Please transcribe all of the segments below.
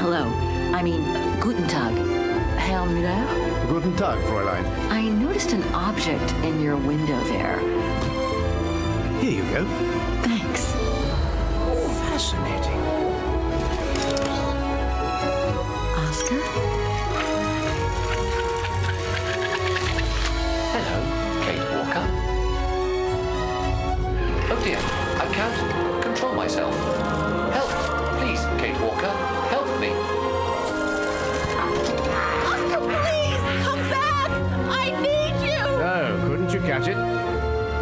hello. I mean, guten Tag. Herr Müller? Guten Tag, Fräulein. I noticed an object in your window there. Here you go. Thanks. Fascinating. Oscar? Hello, Kate Walker. Oh dear, I can't control myself. Help! Please, Kate Walker, help me. Oscar, please, come back! I need you! Oh, couldn't you catch it?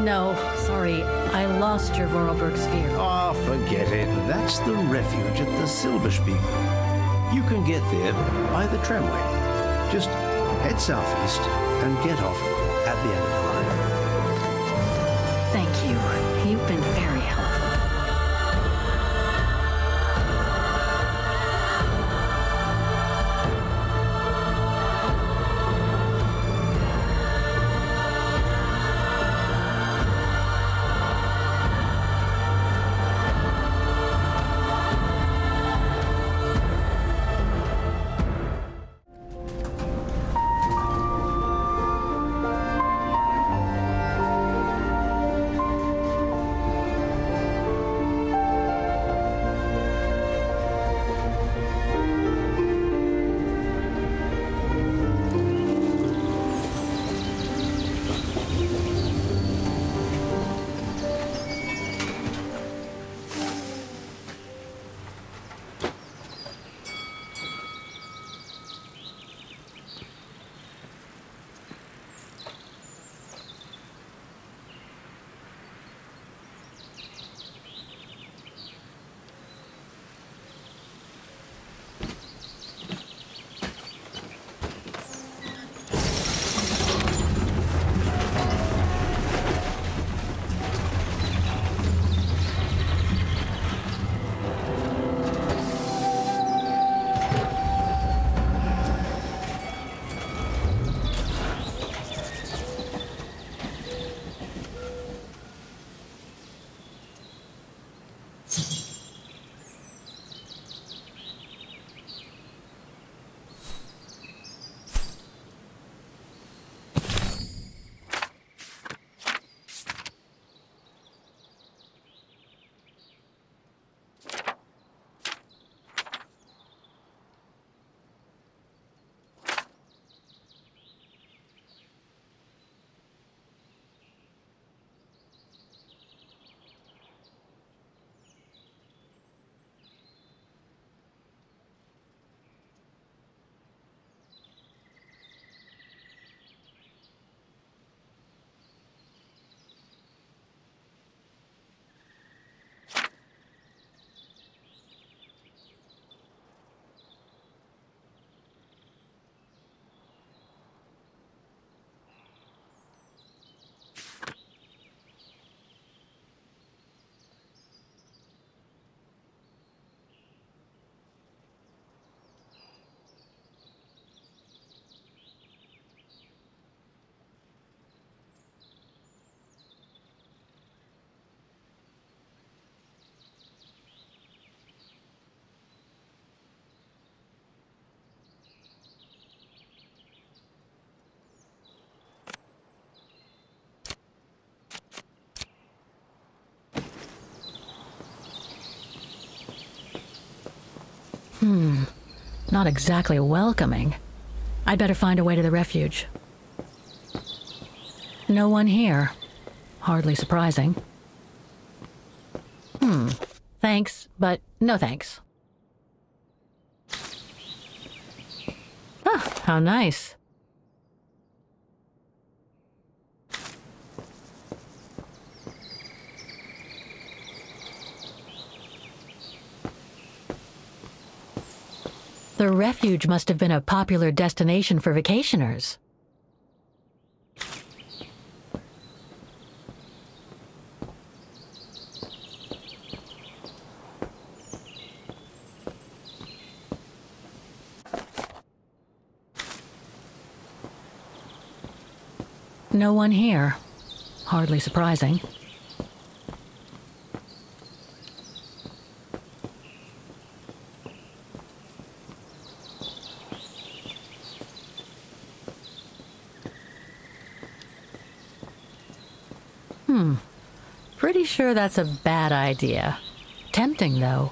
No, sorry. I lost your Vorarlberg sphere. Ah, forget it. That's the refuge at the Silberspiegel. You can get there by the tramway. Just head southeast and get off at the end of the line. Thank you. You've been very helpful. Not exactly welcoming. I'd better find a way to the refuge. No one here. Hardly surprising. Thanks, but no thanks. Ah, how nice. The refuge must have been a popular destination for vacationers. No one here. Hardly surprising. Pretty sure that's a bad idea. Tempting, though.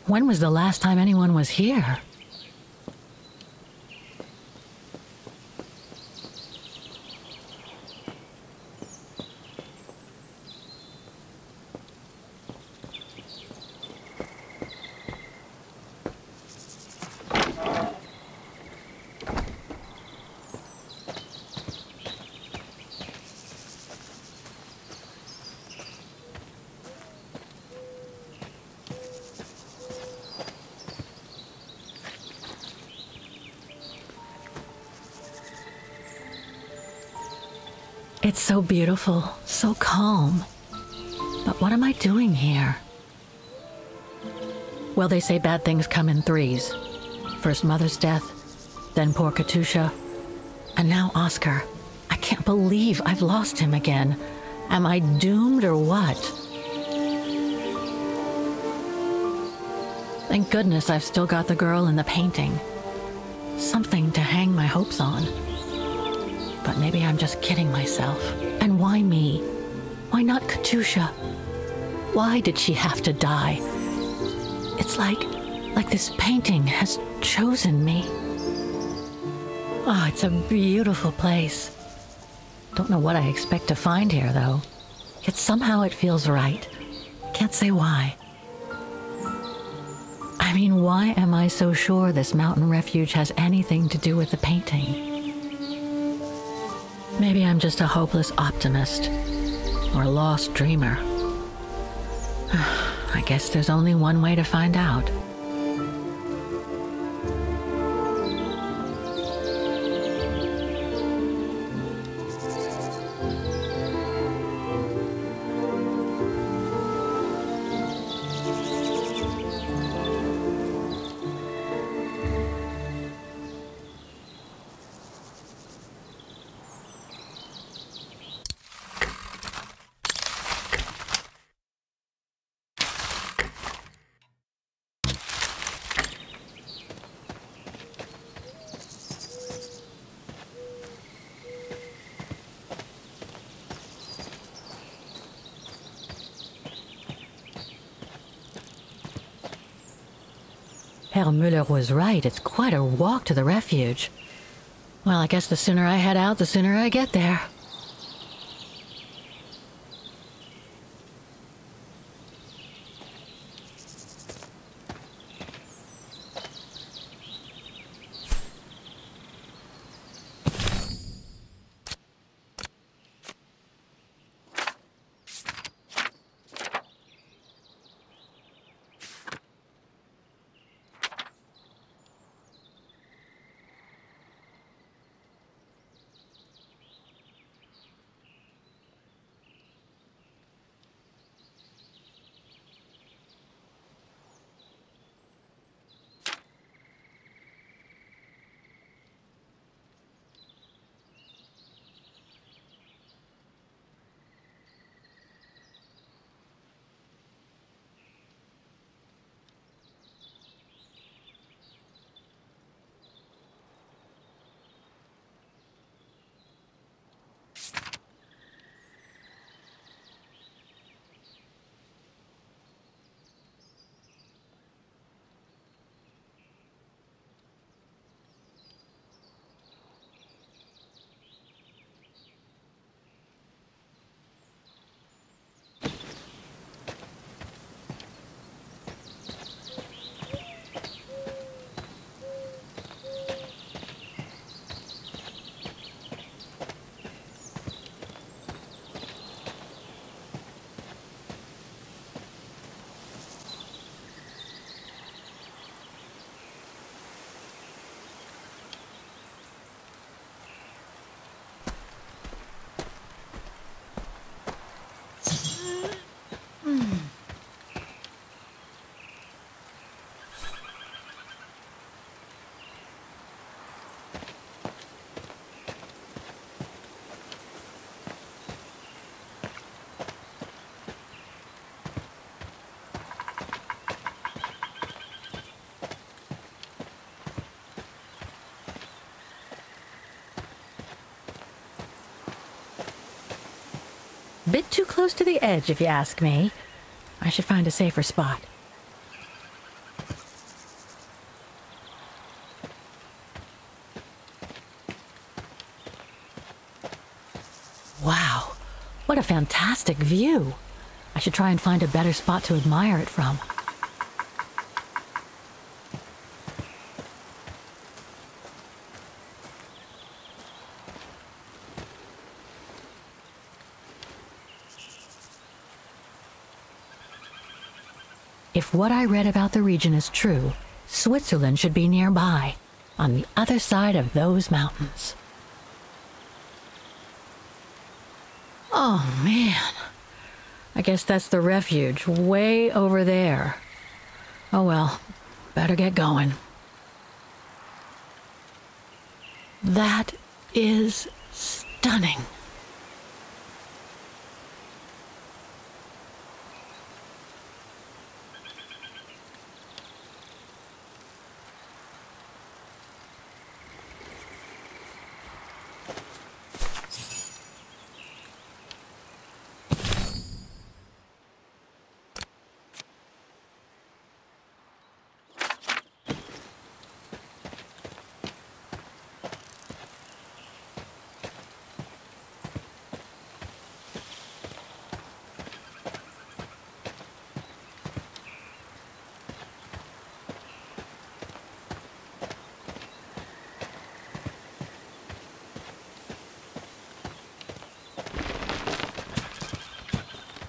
When was the last time anyone was here? It's so beautiful, so calm. But what am I doing here? Well, they say bad things come in threes. First Mother's death, then poor Katusha, and now Oscar. I can't believe I've lost him again. Am I doomed or what? Thank goodness I've still got the girl in the painting. Something to hang my hopes on. But maybe I'm just kidding myself. And why me? Why not Katusha? Why did she have to die? It's like this painting has chosen me. Oh, it's a beautiful place. Don't know what I expect to find here, though. Yet somehow it feels right. Can't say why. I mean, why am I so sure this mountain refuge has anything to do with the painting? Maybe I'm just a hopeless optimist, or a lost dreamer. I guess there's only one way to find out. Herr Müller was right. It's quite a walk to the refuge. Well, I guess the sooner I head out, the sooner I get there. Bit too close to the edge, if you ask me. I should find a safer spot. Wow, what a fantastic view. I should try and find a better spot to admire it from. If what I read about the region is true, Switzerland should be nearby, on the other side of those mountains. Oh man, I guess that's the refuge, way over there. Oh well, better get going. That is stunning.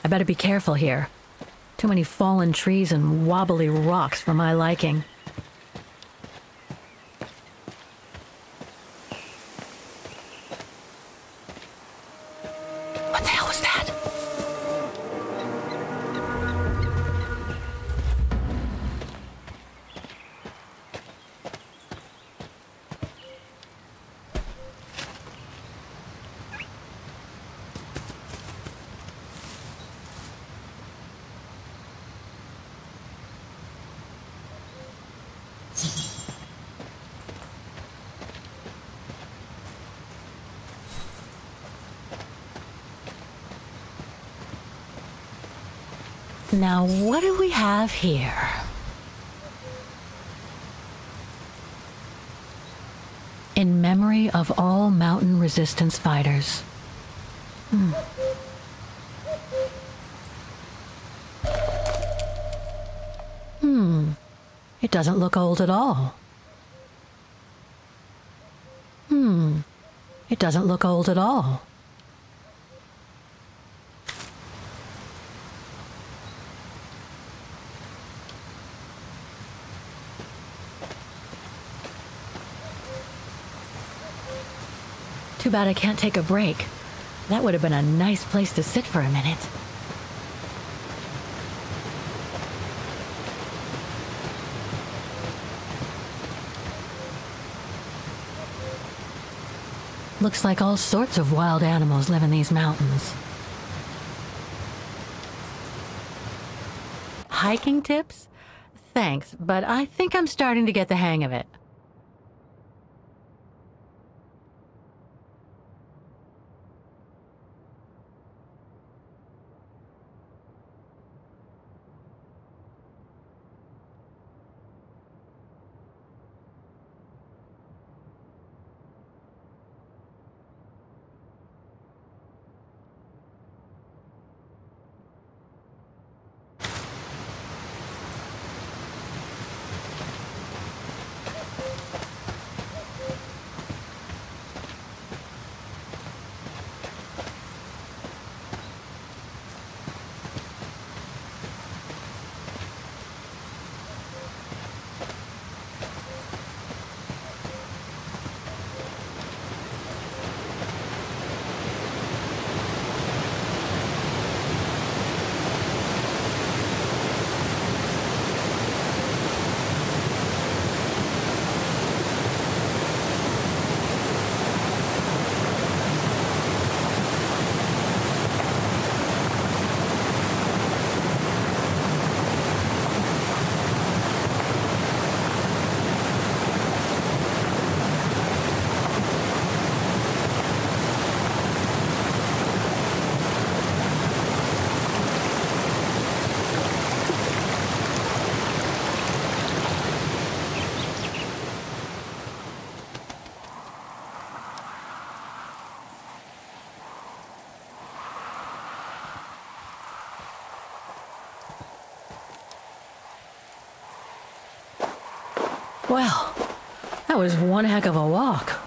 I better be careful here. Too many fallen trees and wobbly rocks for my liking. What the hell was that? Now, what do we have here? In memory of all mountain resistance fighters. It doesn't look old at all. It doesn't look old at all. Too bad I can't take a break. That would have been a nice place to sit for a minute. Looks like all sorts of wild animals live in these mountains. Hiking tips? Thanks, but I think I'm starting to get the hang of it. Well, that was one heck of a walk.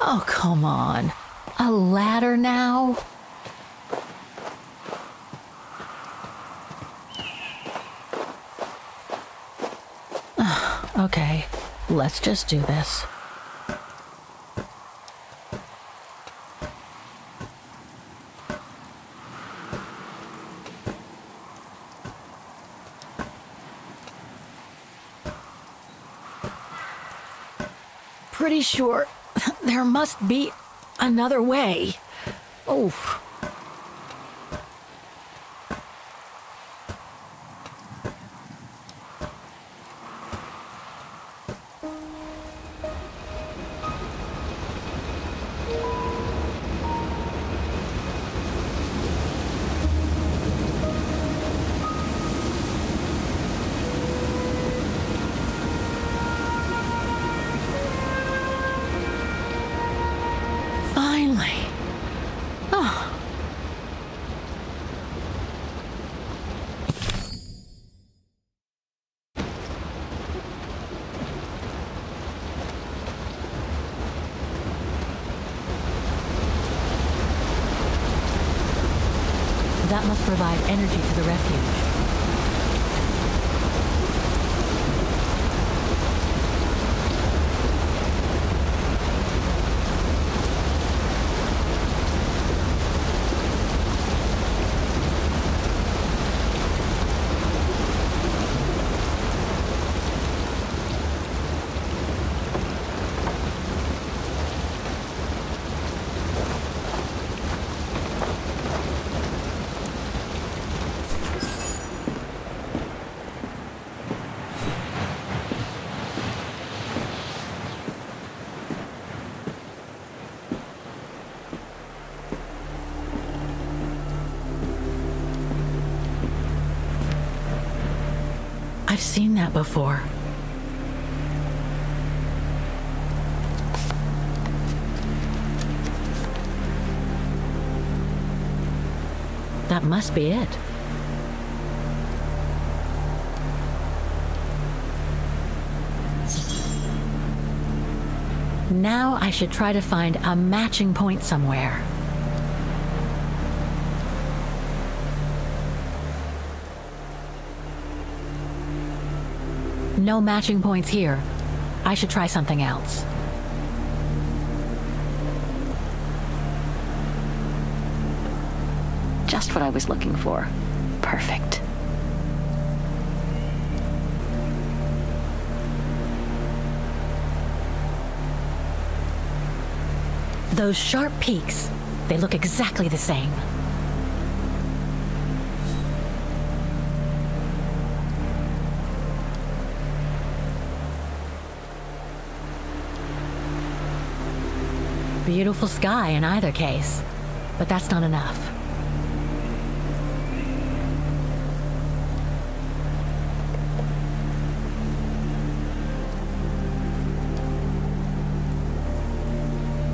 Oh, come on. A ladder now? Okay, let's just do this. Pretty sure there must be another way. Oh. That must provide energy to the refuge. I've seen that before. That must be it. Now I should try to find a matching point somewhere. No matching points here. I should try something else. Just what I was looking for. Perfect. Those sharp peaks, they look exactly the same. Beautiful sky in either case, but that's not enough.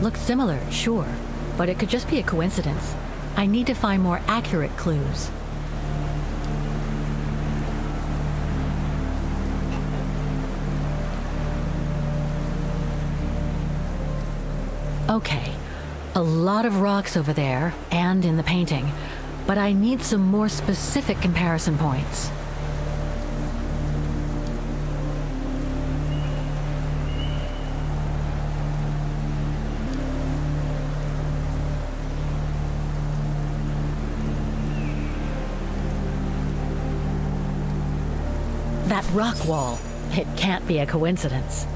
Looks similar, sure, but it could just be a coincidence. I need to find more accurate clues. Okay, a lot of rocks over there, and in the painting, but I need some more specific comparison points. That rock wall, it can't be a coincidence.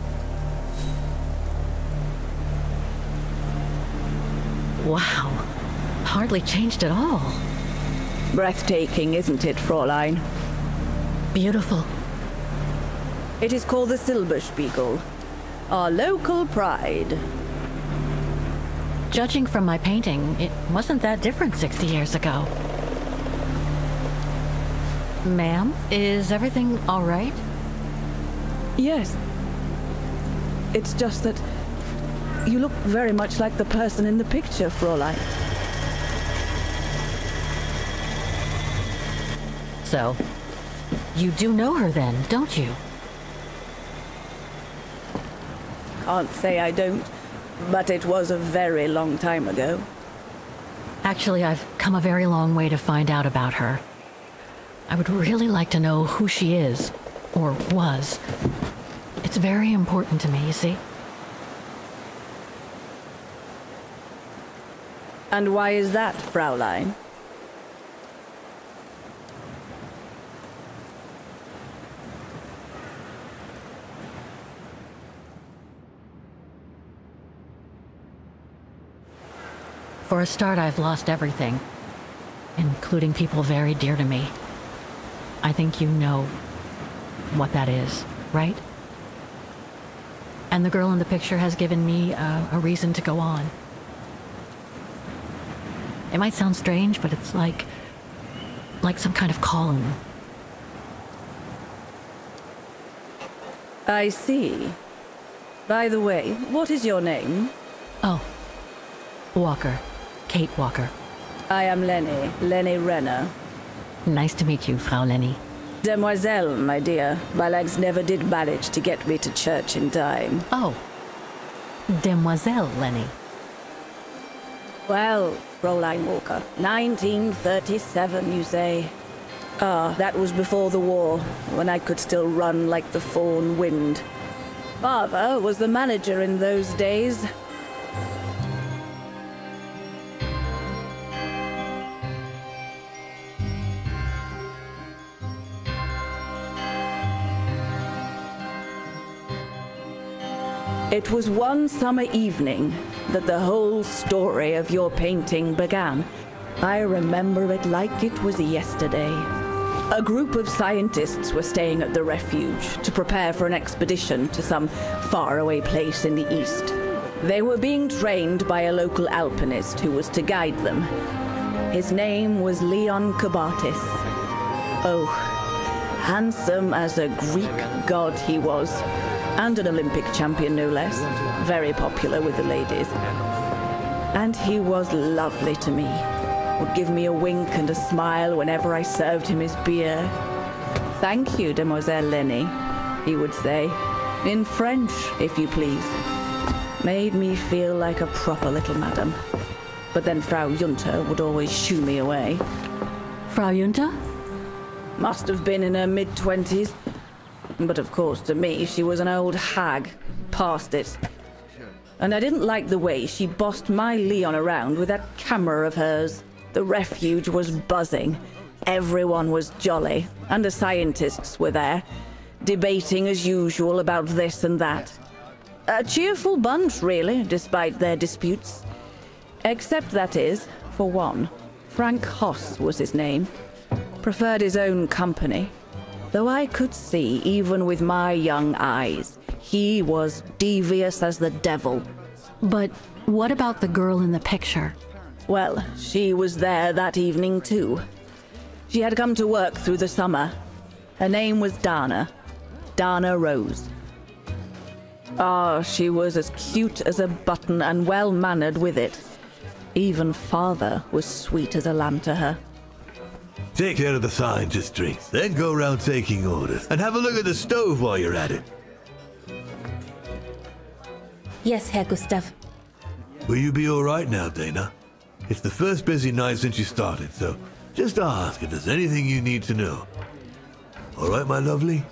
Wow, hardly changed at all. Breathtaking, isn't it, Fräulein? Beautiful. It is called the Silberspiegel, our local pride. Judging from my painting, it wasn't that different 60 years ago. Ma'am, is everything all right? Yes. It's just that You look very much like the person in the picture, Fräulein. So, you do know her then, don't you? Can't say I don't, but it was a very long time ago. Actually, I've come a very long way to find out about her. I would really like to know who she is, or was. It's very important to me, you see? And why is that, Fräulein? For a start, I've lost everything, including people very dear to me. I think you know what that is, right? And the girl in the picture has given me a reason to go on. It might sound strange, but it's like some kind of calling. I see. By the way, what is your name? Oh, Walker. Kate Walker. I am Leni Renner. Nice to meet you, Frau Leni. Demoiselle, my dear. My legs never did manage to get me to church in time. Oh, Demoiselle Leni. Well, Fräulein Walker, 1937, you say? Ah, that was before the war, when I could still run like the fawn wind. Father was the manager in those days. It was one summer evening that the whole story of your painting began. I remember it like it was yesterday. A group of scientists were staying at the refuge to prepare for an expedition to some faraway place in the east. They were being trained by a local alpinist who was to guide them. His name was Leon Kabatis. Oh, handsome as a Greek god he was. And an Olympic champion, no less. Very popular with the ladies. And he was lovely to me. Would give me a wink and a smile whenever I served him his beer. Thank you, Demoiselle Leni, he would say. In French, if you please. Made me feel like a proper little madam. But then Frau Junta would always shoo me away. Frau Junta? Must have been in her mid-20s. But of course, to me, she was an old hag, past it. And I didn't like the way she bossed my Leon around with that camera of hers. The refuge was buzzing. Everyone was jolly, and the scientists were there, debating as usual about this and that. A cheerful bunch, really, despite their disputes. Except, that is, for one, Frank Hoss was his name. Preferred his own company. Though I could see, even with my young eyes, he was devious as the devil. But what about the girl in the picture? Well, she was there that evening too. She had come to work through the summer. Her name was Dana Rose. Ah, she was as cute as a button and well-mannered with it. Even father was sweet as a lamb to her. Take care of the scientist drinks, then go around taking orders. And have a look at the stove while you're at it. Yes, Herr Gustav. Will you be all right now, Dana? It's the first busy night since you started, so just ask if there's anything you need to know. All right, my lovely?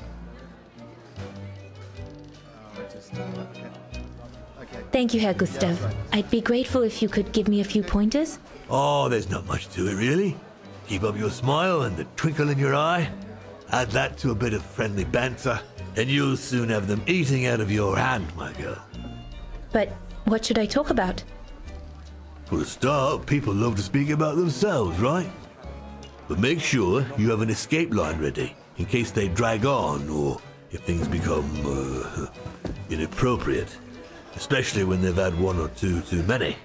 Thank you, Herr Gustav. I'd be grateful if you could give me a few pointers. Oh, there's not much to it, really. Keep up your smile and the twinkle in your eye. Add that to a bit of friendly banter, and you'll soon have them eating out of your hand, my girl. But what should I talk about? For a start, people love to speak about themselves, right? But make sure you have an escape line ready, in case they drag on, or if things become, inappropriate. Especially when they've had one or two too many.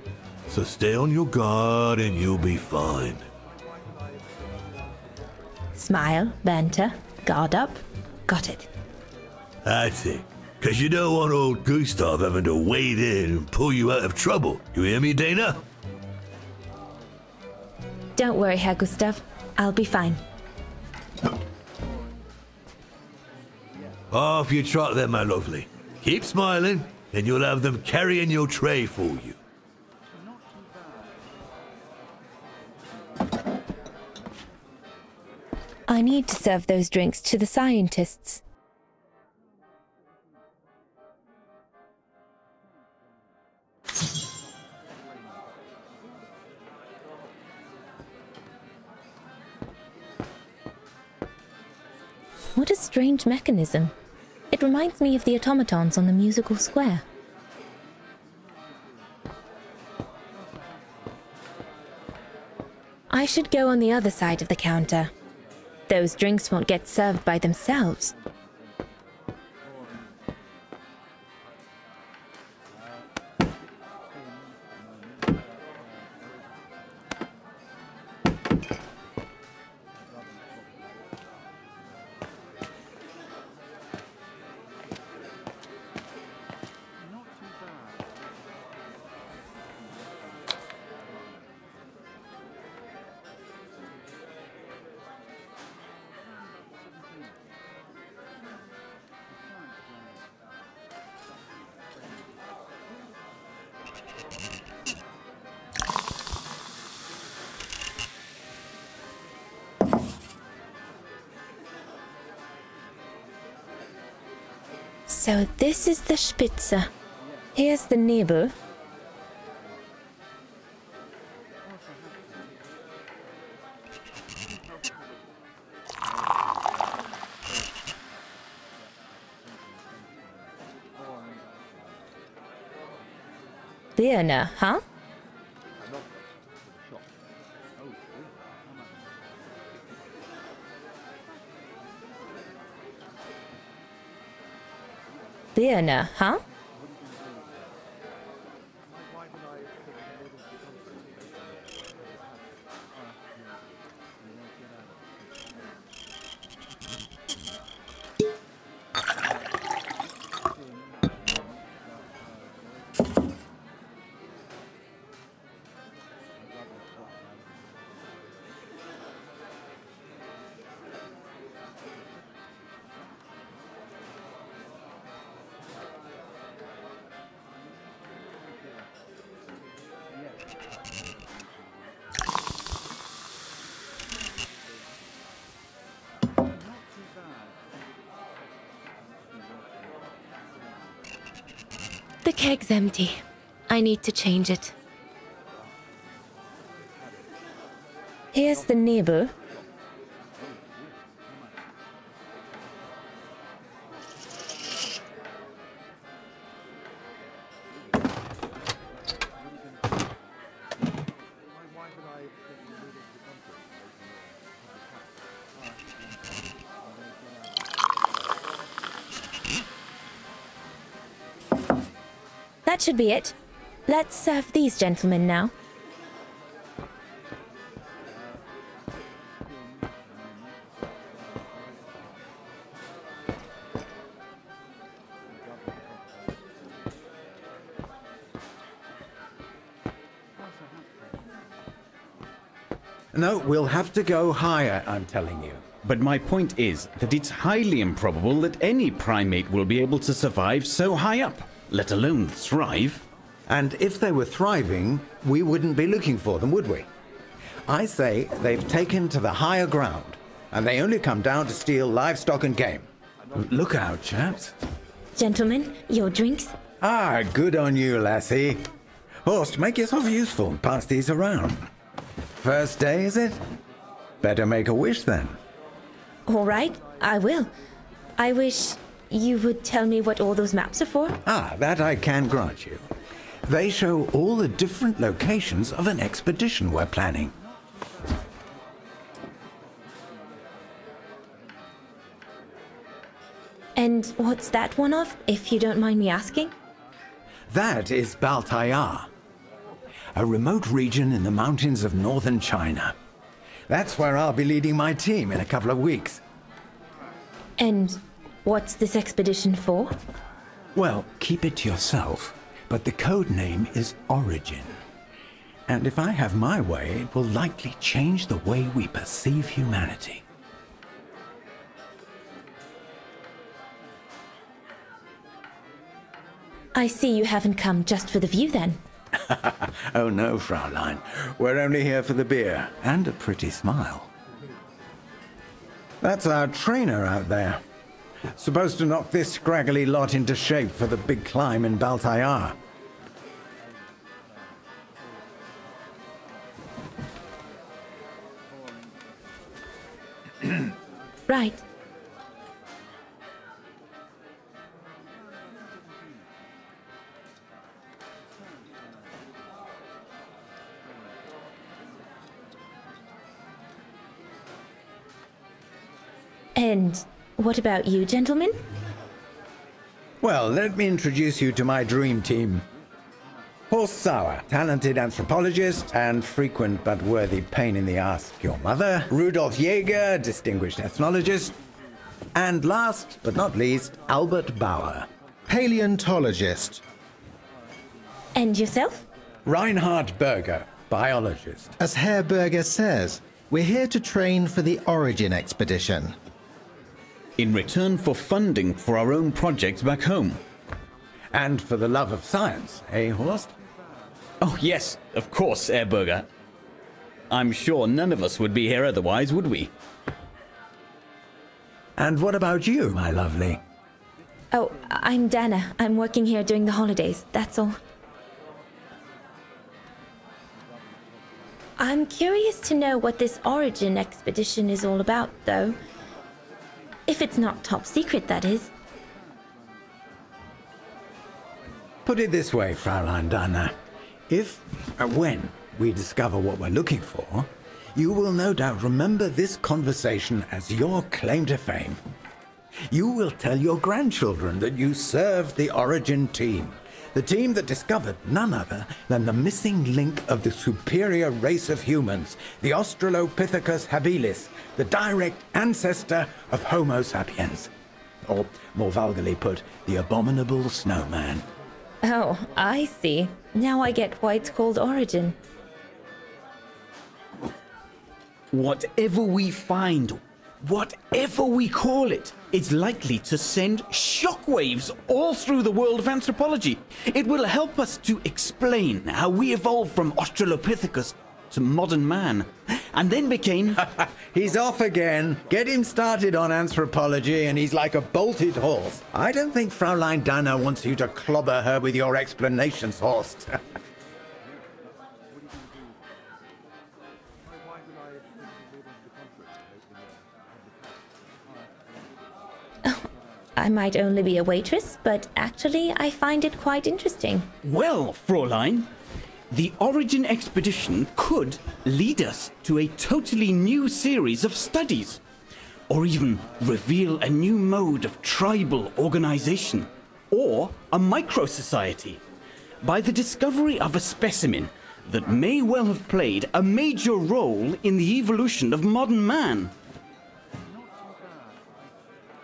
So stay on your guard and you'll be fine. Smile, banter, guard up. Got it. That's it. Because you don't want old Gustav having to wade in and pull you out of trouble. You hear me, Dana? Don't worry, Herr Gustav. I'll be fine. Off you trot then, my lovely. Keep smiling, and you'll have them carrying your tray for you. I need to serve those drinks to the scientists. What a strange mechanism. It reminds me of the automatons on the musical square. I should go on the other side of the counter. Those drinks won't get served by themselves. So this is the Spitze. Here's the neighbor. Birne, huh? Birne, huh? The keg's empty. I need to change it. Here's the neighbor. That should be it. Let's serve these gentlemen now. No, we'll have to go higher, I'm telling you. But my point is that it's highly improbable that any primate will be able to survive so high up, let alone thrive. And if they were thriving, we wouldn't be looking for them, would we? I say they've taken to the higher ground, and they only come down to steal livestock and game. Look out, chaps. Gentlemen, your drinks. Ah, good on you, lassie. Horst, make yourself useful and pass these around. First day, is it? Better make a wish then. All right, I will. I wish you would tell me what all those maps are for. Ah, that I can grant you. They show all the different locations of an expedition we're planning. And what's that one of, if you don't mind me asking? That is Baltayar, a remote region in the mountains of northern China. That's where I'll be leading my team in a couple of weeks. And what's this expedition for? Well, keep it to yourself, but the code name is Origin. And if I have my way, it will likely change the way we perceive humanity. I see you haven't come just for the view, then. Oh no, Fraulein. We're only here for the beer and a pretty smile. That's our trainer out there. Supposed to knock this scraggly lot into shape for the big climb in Baltayar. Right. And what about you, gentlemen? Well, let me introduce you to my dream team. Horst Sauer, talented anthropologist and frequent but worthy pain in the ass, your mother. Rudolf Jäger, distinguished ethnologist. And last but not least, Albert Bauer, paleontologist. And yourself? Reinhard Berger, biologist. As Herr Berger says, we're here to train for the Origin expedition. In return for funding for our own projects back home. And for the love of science, eh, Horst? Oh, yes, of course, Herr Berger. I'm sure none of us would be here otherwise, would we? And what about you, my lovely? Oh, I'm Dana. I'm working here during the holidays, that's all. I'm curious to know what this Origin expedition is all about, though. If it's not top secret, that is. Put it this way, Fraulein Dana. When we discover what we're looking for, you will no doubt remember this conversation as your claim to fame. You will tell your grandchildren that you served the Origin team, the team that discovered none other than the missing link of the superior race of humans, the Australopithecus habilis, the direct ancestor of Homo sapiens. Or, more vulgarly put, the abominable snowman. Oh, I see. Now I get why it's called Origin. Whatever we find, whatever we call it, it's likely to send shockwaves all through the world of anthropology. It will help us to explain how we evolved from Australopithecus to modern man, and then became... He's off again. Get him started on anthropology and he's like a bolted horse. I don't think Fraulein Dana wants you to clobber her with your explanations, Horst. I might only be a waitress, but actually I find it quite interesting. Well, Fräulein, the Origin expedition could lead us to a totally new series of studies, or even reveal a new mode of tribal organization, or a micro-society, by the discovery of a specimen that may well have played a major role in the evolution of modern man.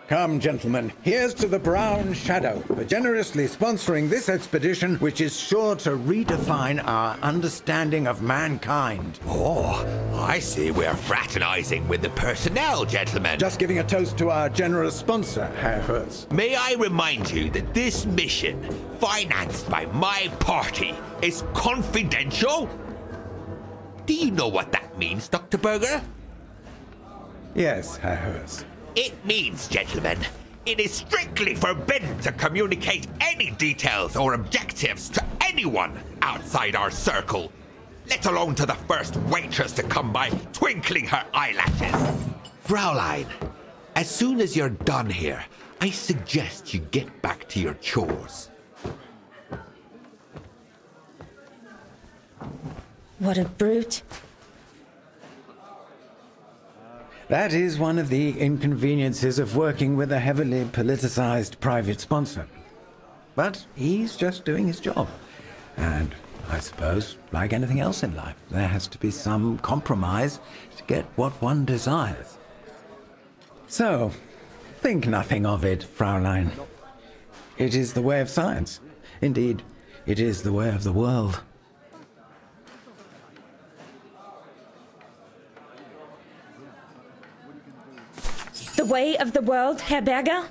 Come, gentlemen, here's to the Brown Shadow for generously sponsoring this expedition, which is sure to redefine our understanding of mankind. Oh, I see we're fraternizing with the personnel, gentlemen. Just giving a toast to our generous sponsor, Herr Herz. May I remind you that this mission, financed by my party, is confidential? Do you know what that means, Dr. Berger? Yes, Herr Herz. It means, gentlemen, it is strictly forbidden to communicate any details or objectives to anyone outside our circle, let alone to the first waitress to come by twinkling her eyelashes. Fraulein, as soon as you're done here, I suggest you get back to your chores. What a brute. That is one of the inconveniences of working with a heavily politicized private sponsor. But he's just doing his job. And I suppose, like anything else in life, there has to be some compromise to get what one desires. So, think nothing of it, Fraulein. It is the way of science. Indeed, it is the way of the world. The way of the world, Herr Berger?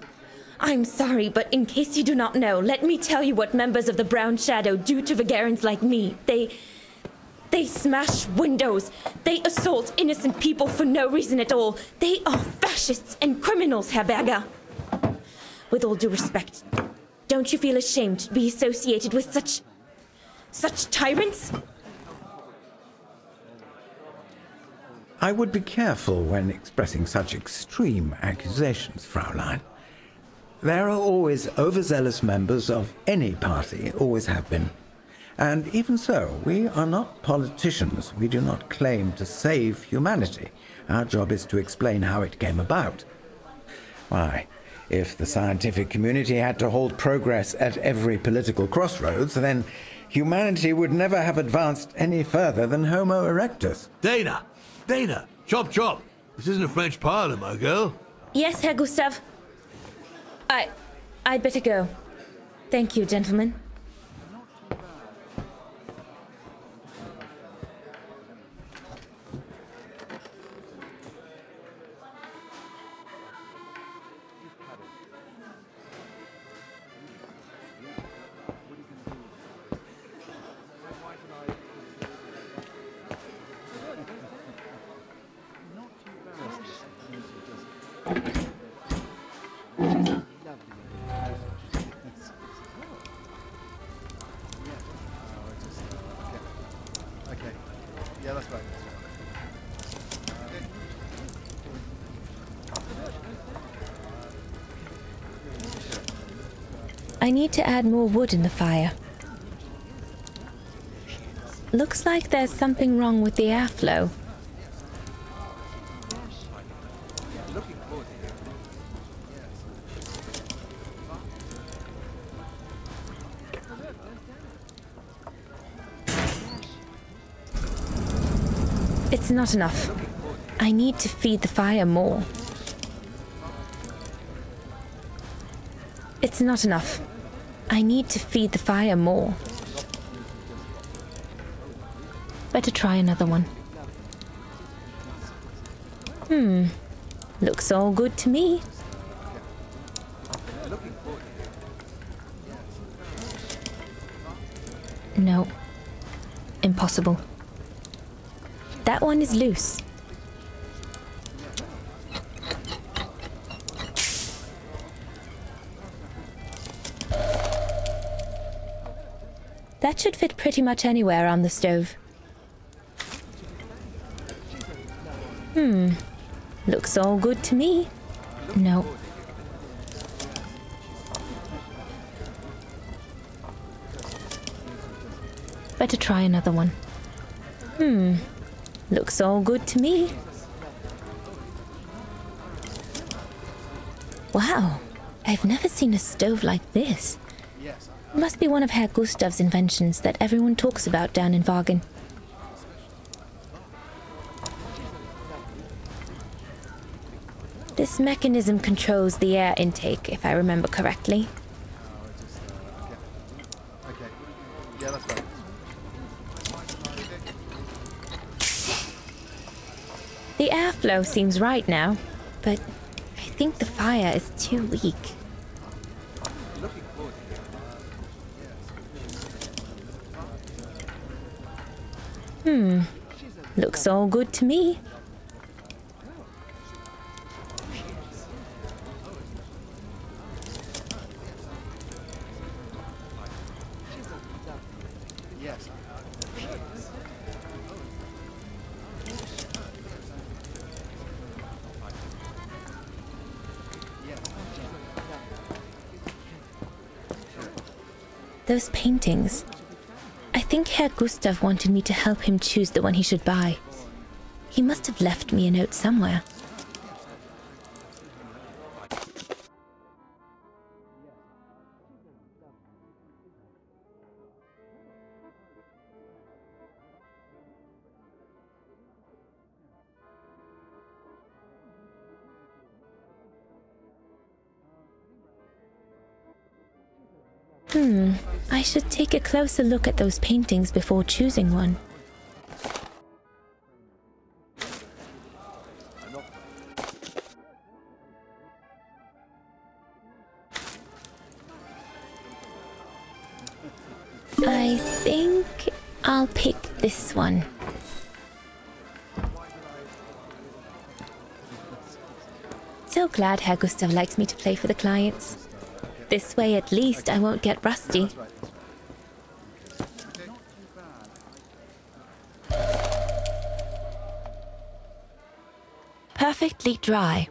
I'm sorry, but in case you do not know, let me tell you what members of the Brown Shadow do to Vagarans like me. They smash windows. They assault innocent people for no reason at all. They are fascists and criminals, Herr Berger. With all due respect, don't you feel ashamed to be associated with such tyrants? I would be careful when expressing such extreme accusations, Fraulein. There are always overzealous members of any party, always have been. And even so, we are not politicians. We do not claim to save humanity. Our job is to explain how it came about. Why, if the scientific community had to halt progress at every political crossroads, then humanity would never have advanced any further than Homo erectus. Dana! Dana! Chop chop! This isn't a French parlor, my girl. Yes, Herr Gustav. I'd better go. Thank you, gentlemen. I need to add more wood in the fire. Looks like there's something wrong with the airflow. It's not enough. I need to feed the fire more. It's not enough. I need to feed the fire more. Better try another one. Looks all good to me. No. Impossible. That one is loose. That should fit pretty much anywhere on the stove. Looks all good to me. No. Better try another one. Looks all good to me. Wow, I've never seen a stove like this. Must be one of Herr Gustav's inventions that everyone talks about down in Vágen. This mechanism controls the air intake, if I remember correctly. The airflow seems right now, but I think the fire is too weak. Looks all good to me. Those paintings. I think Herr Gustav wanted me to help him choose the one he should buy. He must have left me a note somewhere. I should take a closer look at those paintings before choosing one. I think I'll pick this one. So glad Herr Gustav likes me to play for the clients. This way at least I won't get rusty. Perfectly dry.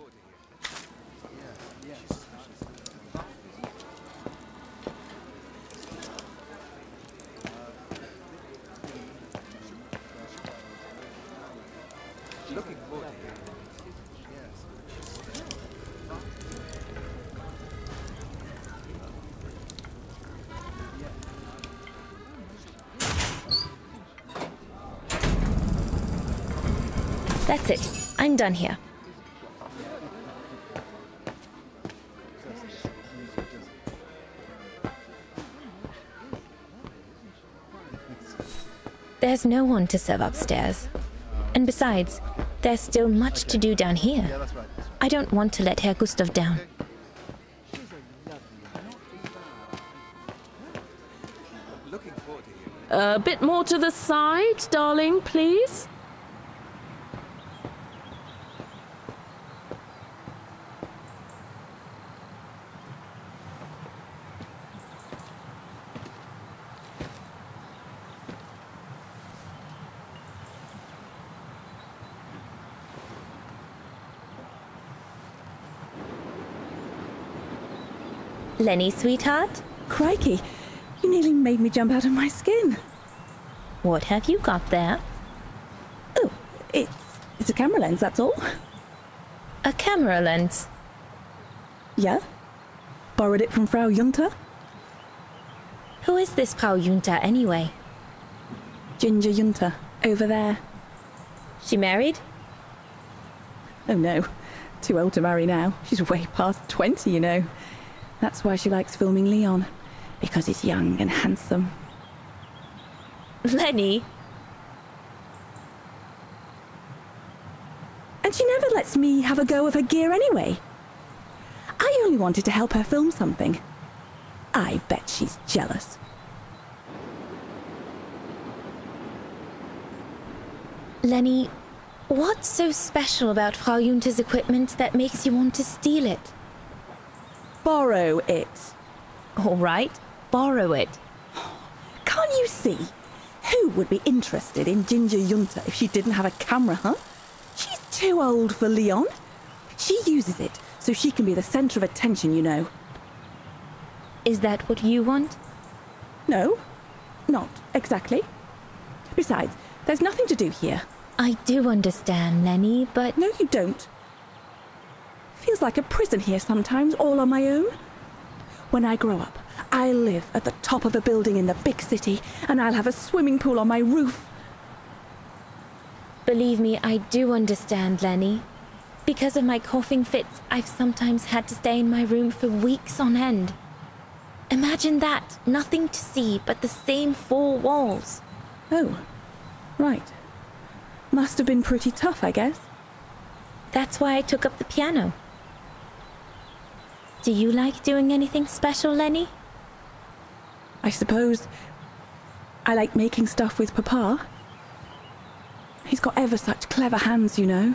That's it. I'm done here. There's no one to serve upstairs. And besides, there's still much to do down here. I don't want to let Herr Gustav down. A bit more to the side, darling, please. Leni, sweetheart? Crikey, you nearly made me jump out of my skin. What have you got there? Oh, it's a camera lens, that's all. A camera lens? Yeah. Borrowed it from Frau Junta. Who is this Frau Junta anyway? Ginger Junta, over there. She married? Oh no, too old to marry now. She's way past 20, you know. That's why she likes filming Leon, because he's young and handsome. Leni? And she never lets me have a go of her gear anyway. I only wanted to help her film something. I bet she's jealous. Leni, what's so special about Frau Junta's equipment that makes you want to steal it? Borrow it. All right, borrow it. Can't you see? Who would be interested in Ginger Junta if she didn't have a camera, huh? She's too old for Leon. She uses it so she can be the centre of attention, you know. Is that what you want? No, not exactly. Besides, there's nothing to do here. I do understand, Leni, but... No, you don't. Feels like a prison here sometimes, all on my own. When I grow up, I'll live at the top of a building in the big city, and I'll have a swimming pool on my roof. Believe me, I do understand, Leni. Because of my coughing fits, I've sometimes had to stay in my room for weeks on end. Imagine that, nothing to see but the same four walls. Oh, right. Must have been pretty tough, I guess. That's why I took up the piano. Do you like doing anything special, Leni? I suppose I like making stuff with Papa. He's got ever such clever hands, you know.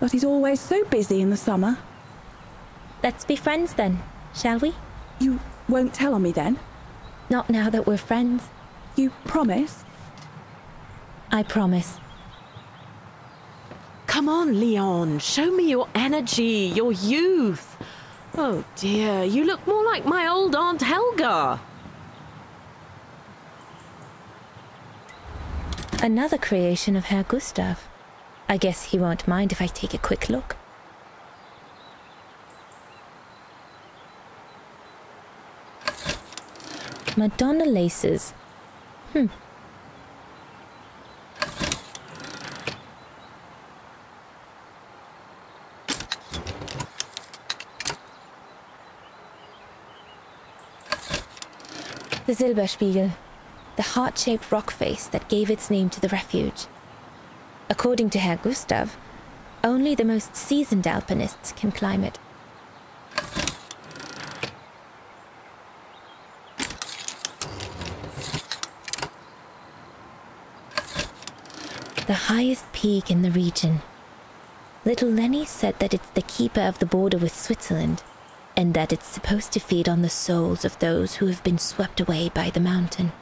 But he's always so busy in the summer. Let's be friends then, shall we? You won't tell on me then? Not now that we're friends. You promise? I promise. Come on, Leon, show me your energy, your youth. Oh dear, you look more like my old Aunt Helga. Another creation of Herr Gustav. I guess he won't mind if I take a quick look. Madonna laces. The Silberspiegel, the heart-shaped rock face that gave its name to the refuge. According to Herr Gustav, only the most seasoned alpinists can climb it. The highest peak in the region. Little Leni said that it's the keeper of the border with Switzerland, and that it's supposed to feed on the souls of those who have been swept away by the mountain.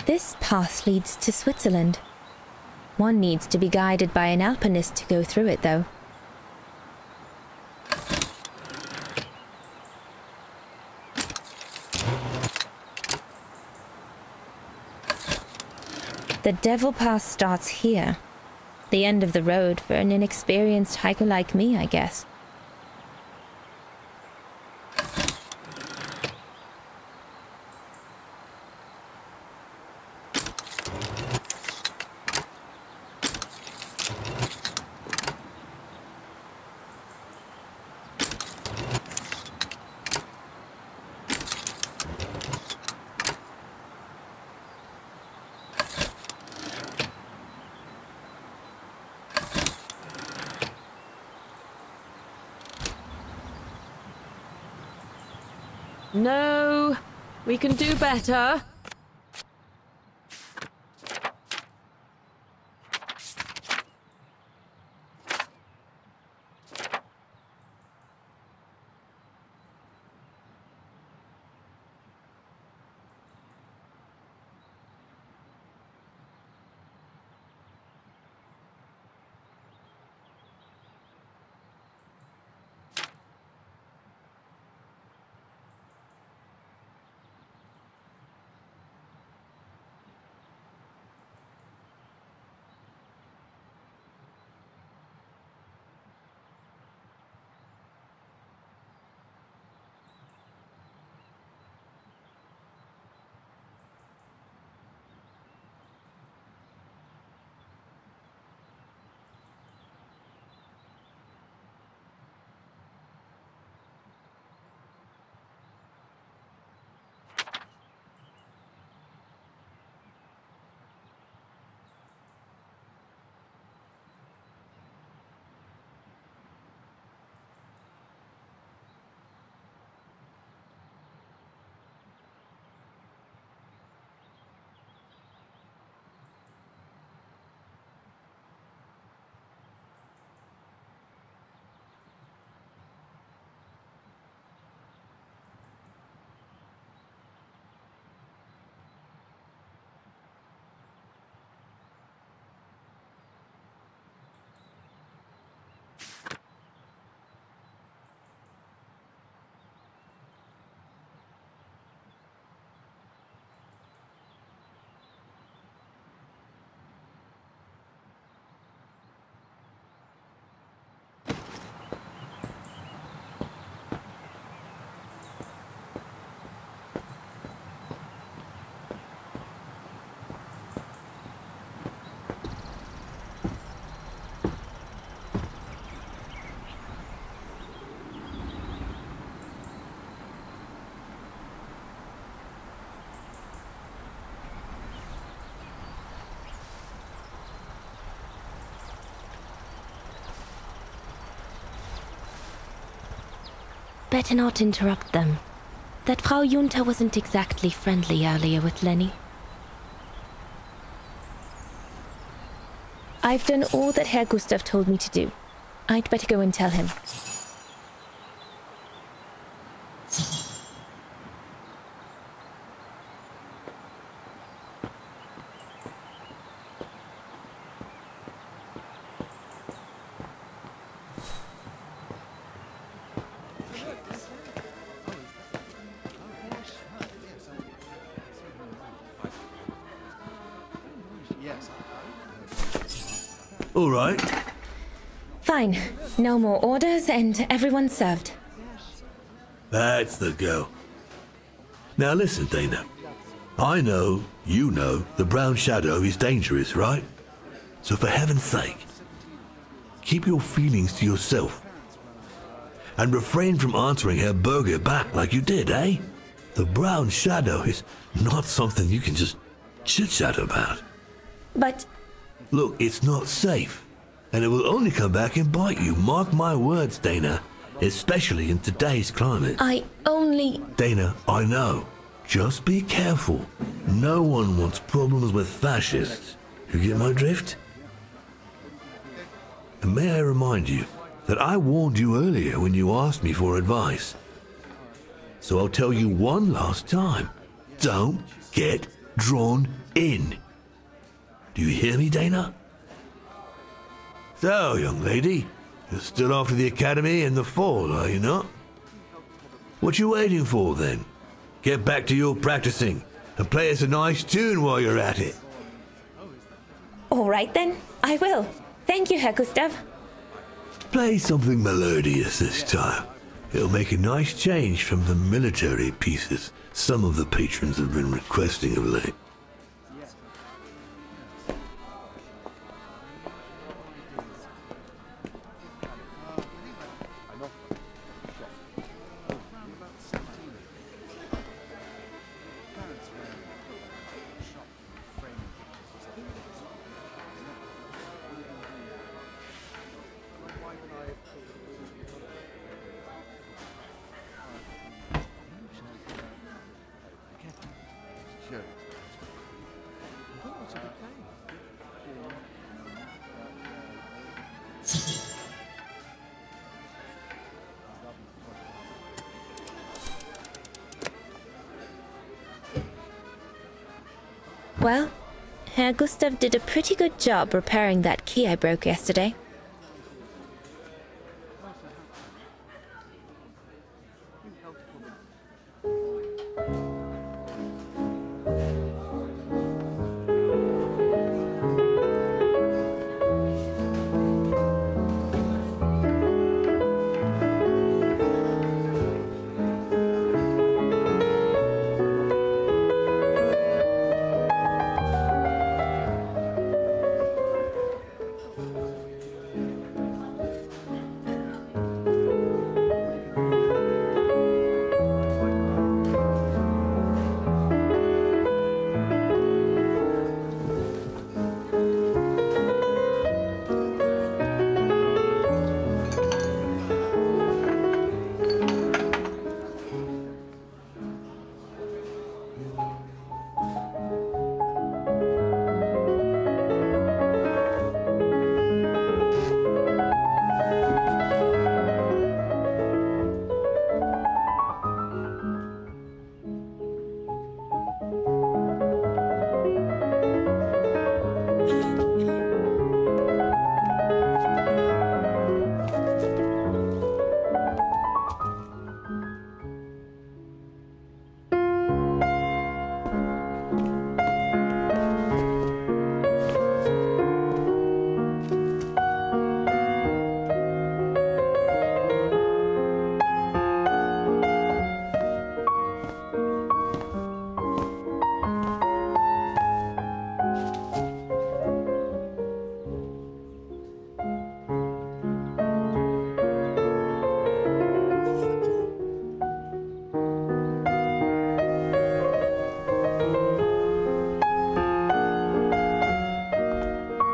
This path leads to Switzerland. One needs to be guided by an alpinist to go through it, though. The Devil Pass starts here. The end of the road for an inexperienced hiker like me, I guess. No, we can do better. Better not interrupt them. That Frau Junta wasn't exactly friendly earlier with Leni. I've done all that Herr Gustav told me to do. I'd better go and tell him. All right. Fine. No more orders and everyone's served. That's the go. Now listen, Dana. I know, you know, the brown shadow is dangerous, right? So for heaven's sake, keep your feelings to yourself. And refrain from answering her burger back like you did, eh? The brown shadow is not something you can just chit-chat about. But... Look, it's not safe. And it will only come back and bite you. Mark my words, Dana. Especially in today's climate. I only... Dana, I know. Just be careful. No one wants problems with fascists. You get my drift? And may I remind you that I warned you earlier when you asked me for advice. So I'll tell you one last time. Don't get drawn in. Do you hear me, Dana? So, young lady, you're still off to the academy in the fall, are you not? What you waiting for, then? Get back to your practicing and play us a nice tune while you're at it. All right, then. I will. Thank you, Herr Gustav. Play something melodious this time. It'll make a nice change from the military pieces some of the patrons have been requesting of late. Well, Herr Gustav did a pretty good job repairing that key I broke yesterday.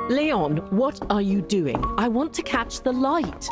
Leon, what are you doing? I want to catch the light.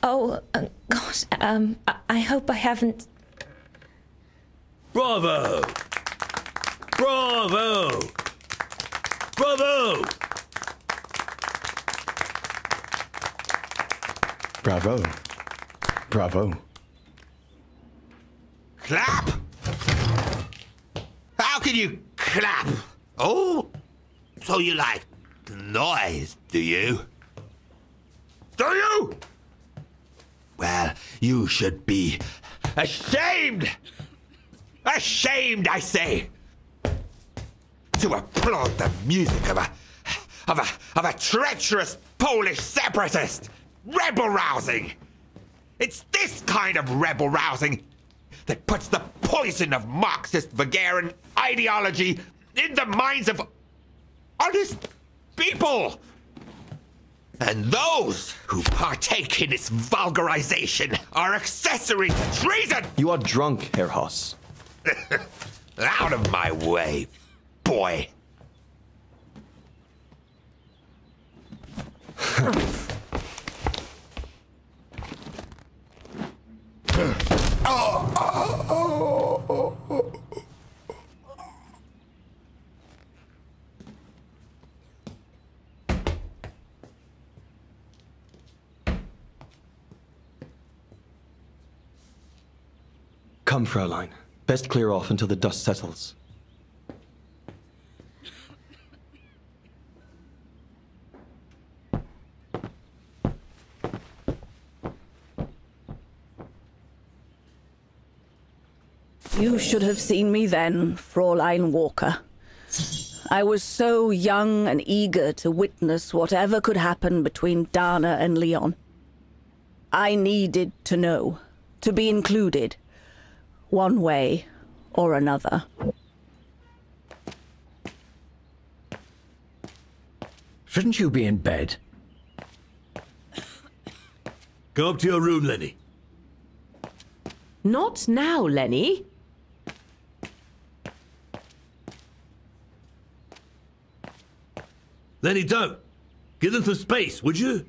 Oh, gosh, I hope I haven't... Bravo! Bravo! Bravo! Bravo. Bravo. Clap? How can you clap? Oh, so you like noise, do you? Do you? Well, you should be ashamed! Ashamed, I say! To applaud the music of a treacherous Polish separatist! Rebel-rousing! It's this kind of rebel-rousing that puts the poison of Marxist Wagnerian ideology in the minds of honest people! And those who partake in its vulgarization are accessory to treason! You are drunk, Herr Haas. Out of my way, boy. Come, Fräulein. Best clear off until the dust settles. You should have seen me then, Fräulein Walker. I was so young and eager to witness whatever could happen between Dana and Leon. I needed to know, to be included, one way or another. Shouldn't you be in bed? Go up to your room, Leni. Not now, Leni. Leni, don't. Give them some space, would you?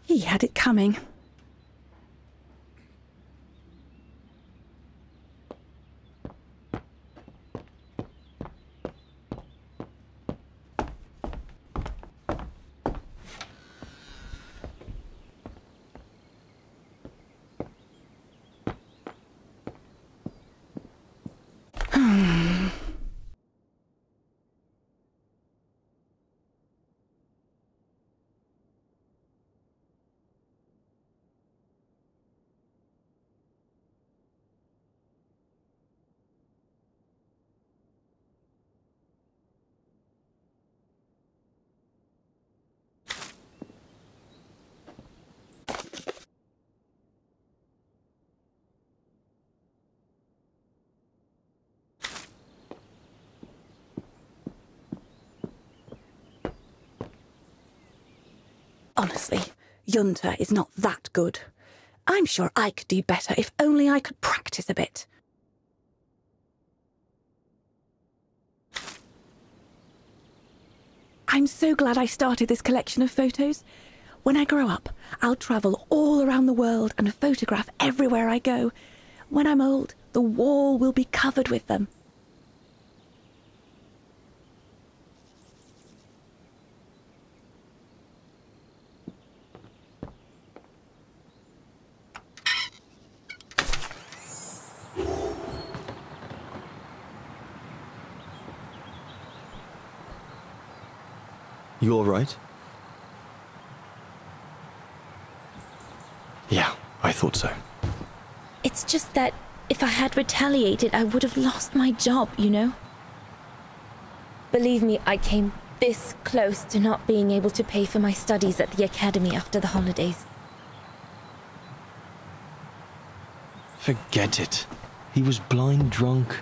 He had it coming. Honestly, Junta is not that good. I'm sure I could do better if only I could practice a bit. I'm so glad I started this collection of photos. When I grow up, I'll travel all around the world and photograph everywhere I go. When I'm old, the wall will be covered with them. You all right? Yeah, I thought so. It's just that if I had retaliated, I would have lost my job, you know? Believe me, I came this close to not being able to pay for my studies at the academy after the holidays. Forget it. He was blind drunk.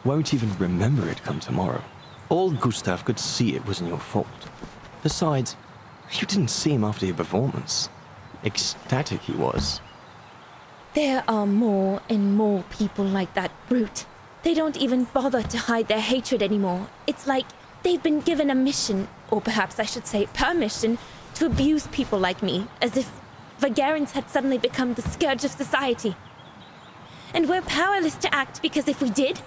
Won't even remember it come tomorrow. Old Gustav could see it wasn't your fault. Besides, you didn't see him after your performance. Ecstatic he was. There are more and more people like that brute. They don't even bother to hide their hatred anymore. It's like they've been given a mission, or perhaps I should say permission, to abuse people like me, as if Vagerans had suddenly become the scourge of society. And we're powerless to act because if we did,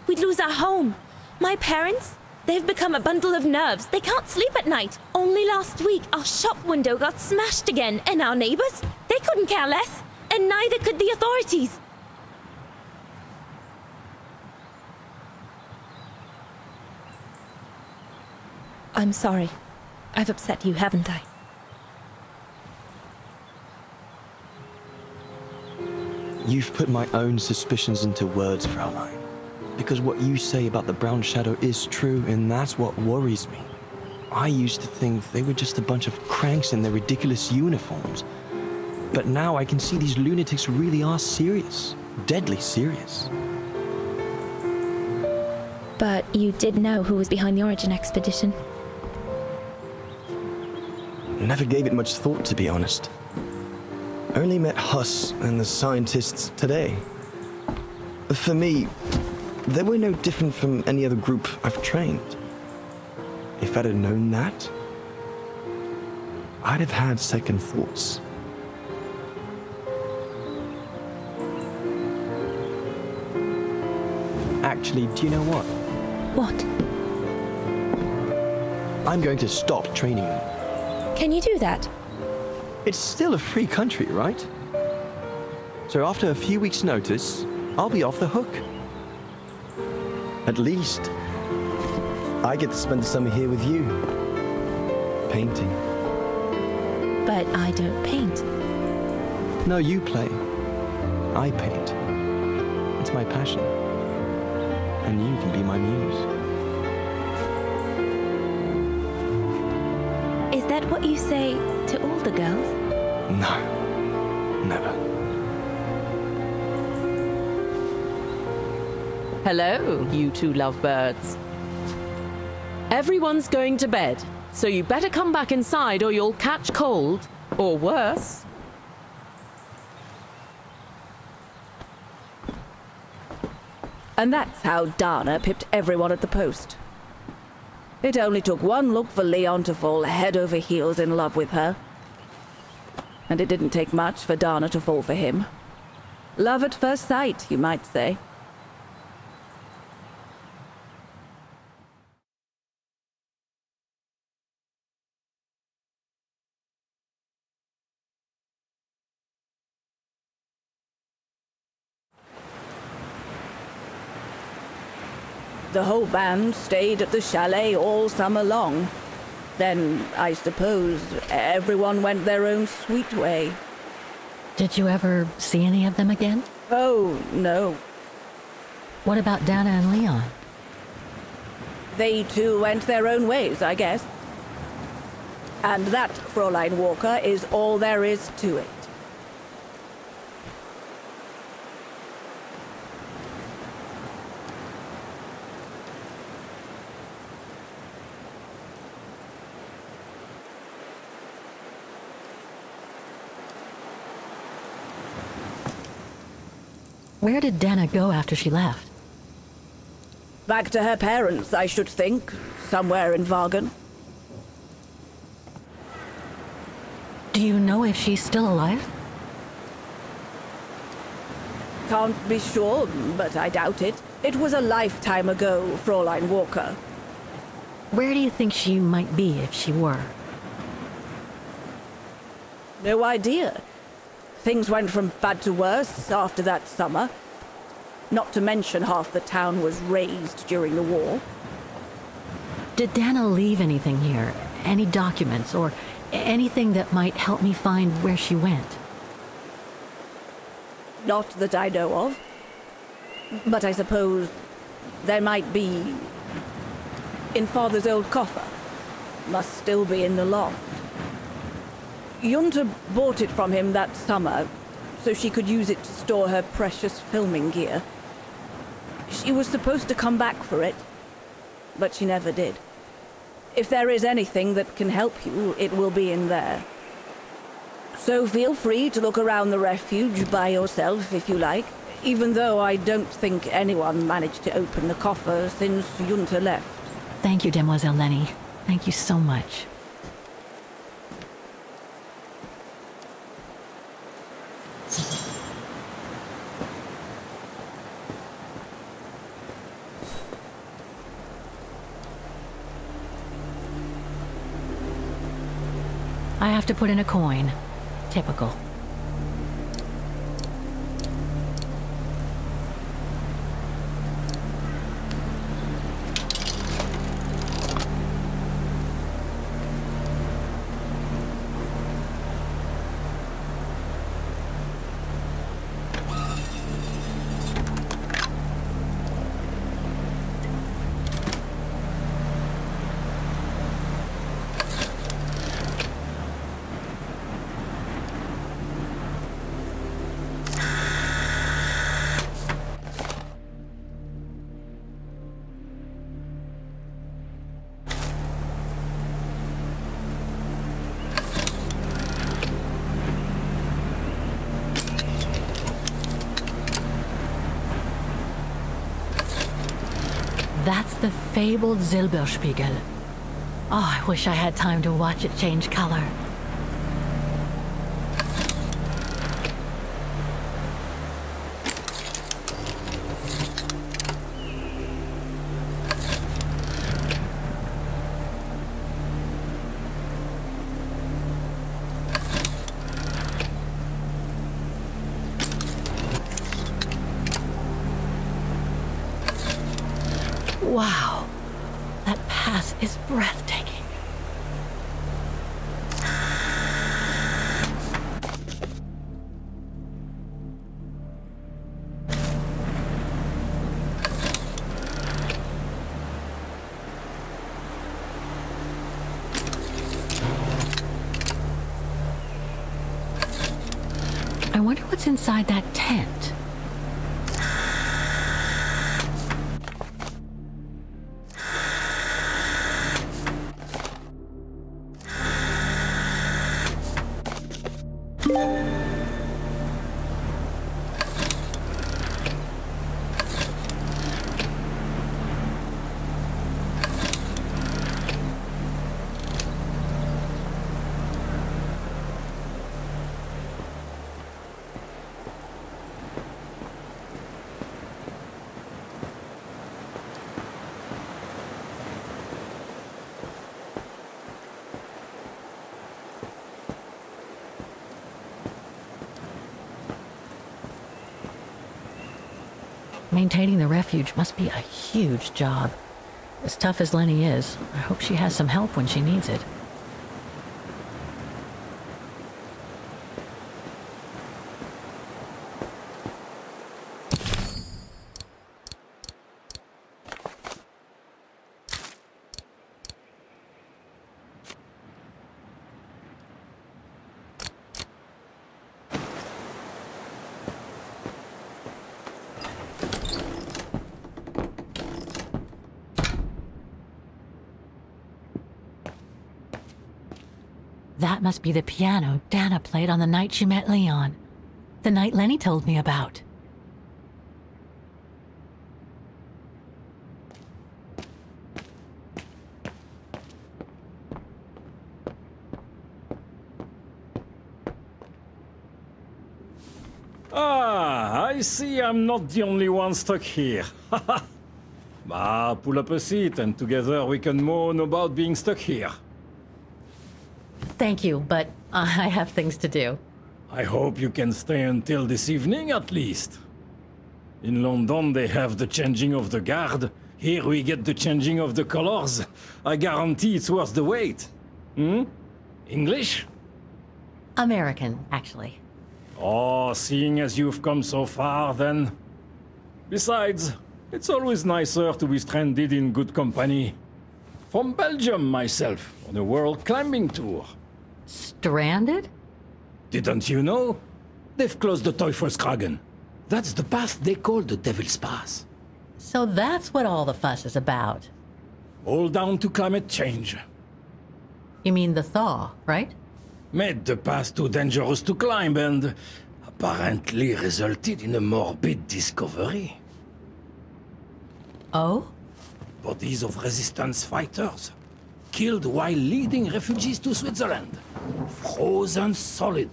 we'd lose our home. My parents, they've become a bundle of nerves. They can't sleep at night. Only last week, our shop window got smashed again, and our neighbors, they couldn't care less, and neither could the authorities. I'm sorry. I've upset you, haven't I? You've put my own suspicions into words, Fraulein. Because what you say about the Brown Shadow is true, and that's what worries me. I used to think they were just a bunch of cranks in their ridiculous uniforms. But now I can see these lunatics really are serious. Deadly serious. But you did know who was behind the Origin expedition. Never gave it much thought, to be honest. Only met Huss and the scientists today. For me, they were no different from any other group I've trained. If I'd have known that, I'd have had second thoughts. Actually, do you know what? What? I'm going to stop training them. Can you do that? It's still a free country, right? So after a few weeks' notice, I'll be off the hook. At least, I get to spend the summer here with you. Painting. But I don't paint. No, you play. I paint. It's my passion. And you can be my muse. Is that what you say to all the girls? No, never. Hello, you two lovebirds. Everyone's going to bed, so you better come back inside or you'll catch cold, or worse. And that's how Dana pipped everyone at the post. It only took one look for Leon to fall head over heels in love with her. And it didn't take much for Dana to fall for him. Love at first sight, you might say. The whole band stayed at the chalet all summer long. Then, I suppose, everyone went their own sweet way. Did you ever see any of them again? Oh, no. What about Dana and Leon? They too went their own ways, I guess. And that, Fräulein Walker, is all there is to it. Where did Dana go after she left? Back to her parents, I should think. Somewhere in Vágen. Do you know if she's still alive? Can't be sure, but I doubt it. It was a lifetime ago, Fräulein Walker. Where do you think she might be if she were? No idea. Things went from bad to worse after that summer. Not to mention half the town was razed during the war. Did Dana leave anything here? Any documents or anything that might help me find where she went? Not that I know of. But I suppose there might be in Father's old coffer. Must still be in the loft. Junta bought it from him that summer, so she could use it to store her precious filming gear. She was supposed to come back for it, but she never did. If there is anything that can help you, it will be in there. So feel free to look around the refuge by yourself if you like, even though I don't think anyone managed to open the coffer since Junta left. Thank you, Demoiselle Leni. Thank you so much. I have to put in a coin. Typical. That's the fabled Silberspiegel. Oh, I wish I had time to watch it change color. Wow, that pass is breathtaking. I wonder what's inside that tent. Maintaining the refuge must be a huge job. As tough as Leni is, I hope she has some help when she needs it. That must be the piano Dana played on the night she met Leon. The night Leni told me about. Ah, I see I'm not the only one stuck here. Bah, pull up a seat and together we can moan about being stuck here. Thank you, but I have things to do. I hope you can stay until this evening at least. In London they have the changing of the guard. Here we get the changing of the colors. I guarantee it's worth the wait. English? American, actually. Oh, seeing as you've come so far, then. Besides, it's always nicer to be stranded in good company. From Belgium, myself, on a world climbing tour. Stranded? Didn't you know? They've closed the Teufelskragen. That's the path they call the Devil's Pass. So that's what all the fuss is about. All down to climate change. You mean the thaw, right? Made the pass too dangerous to climb and apparently resulted in a morbid discovery. Oh? Bodies of resistance fighters, killed while leading refugees to Switzerland. Frozen solid.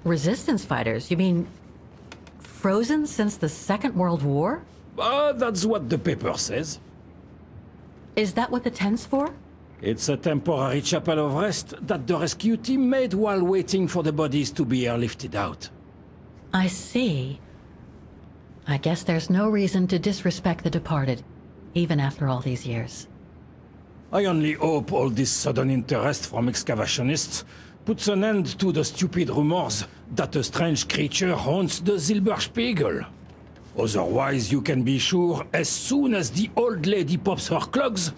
Resistance fighters? You mean frozen since the Second World War? That's what the paper says. Is that what the tent's for? It's a temporary chapel of rest that the rescue team made while waiting for the bodies to be airlifted out. I see. I guess there's no reason to disrespect the departed, even after all these years. I only hope all this sudden interest from excavationists puts an end to the stupid rumors that a strange creature haunts the Silberspiegel. Otherwise, you can be sure as soon as the old lady pops her clogs,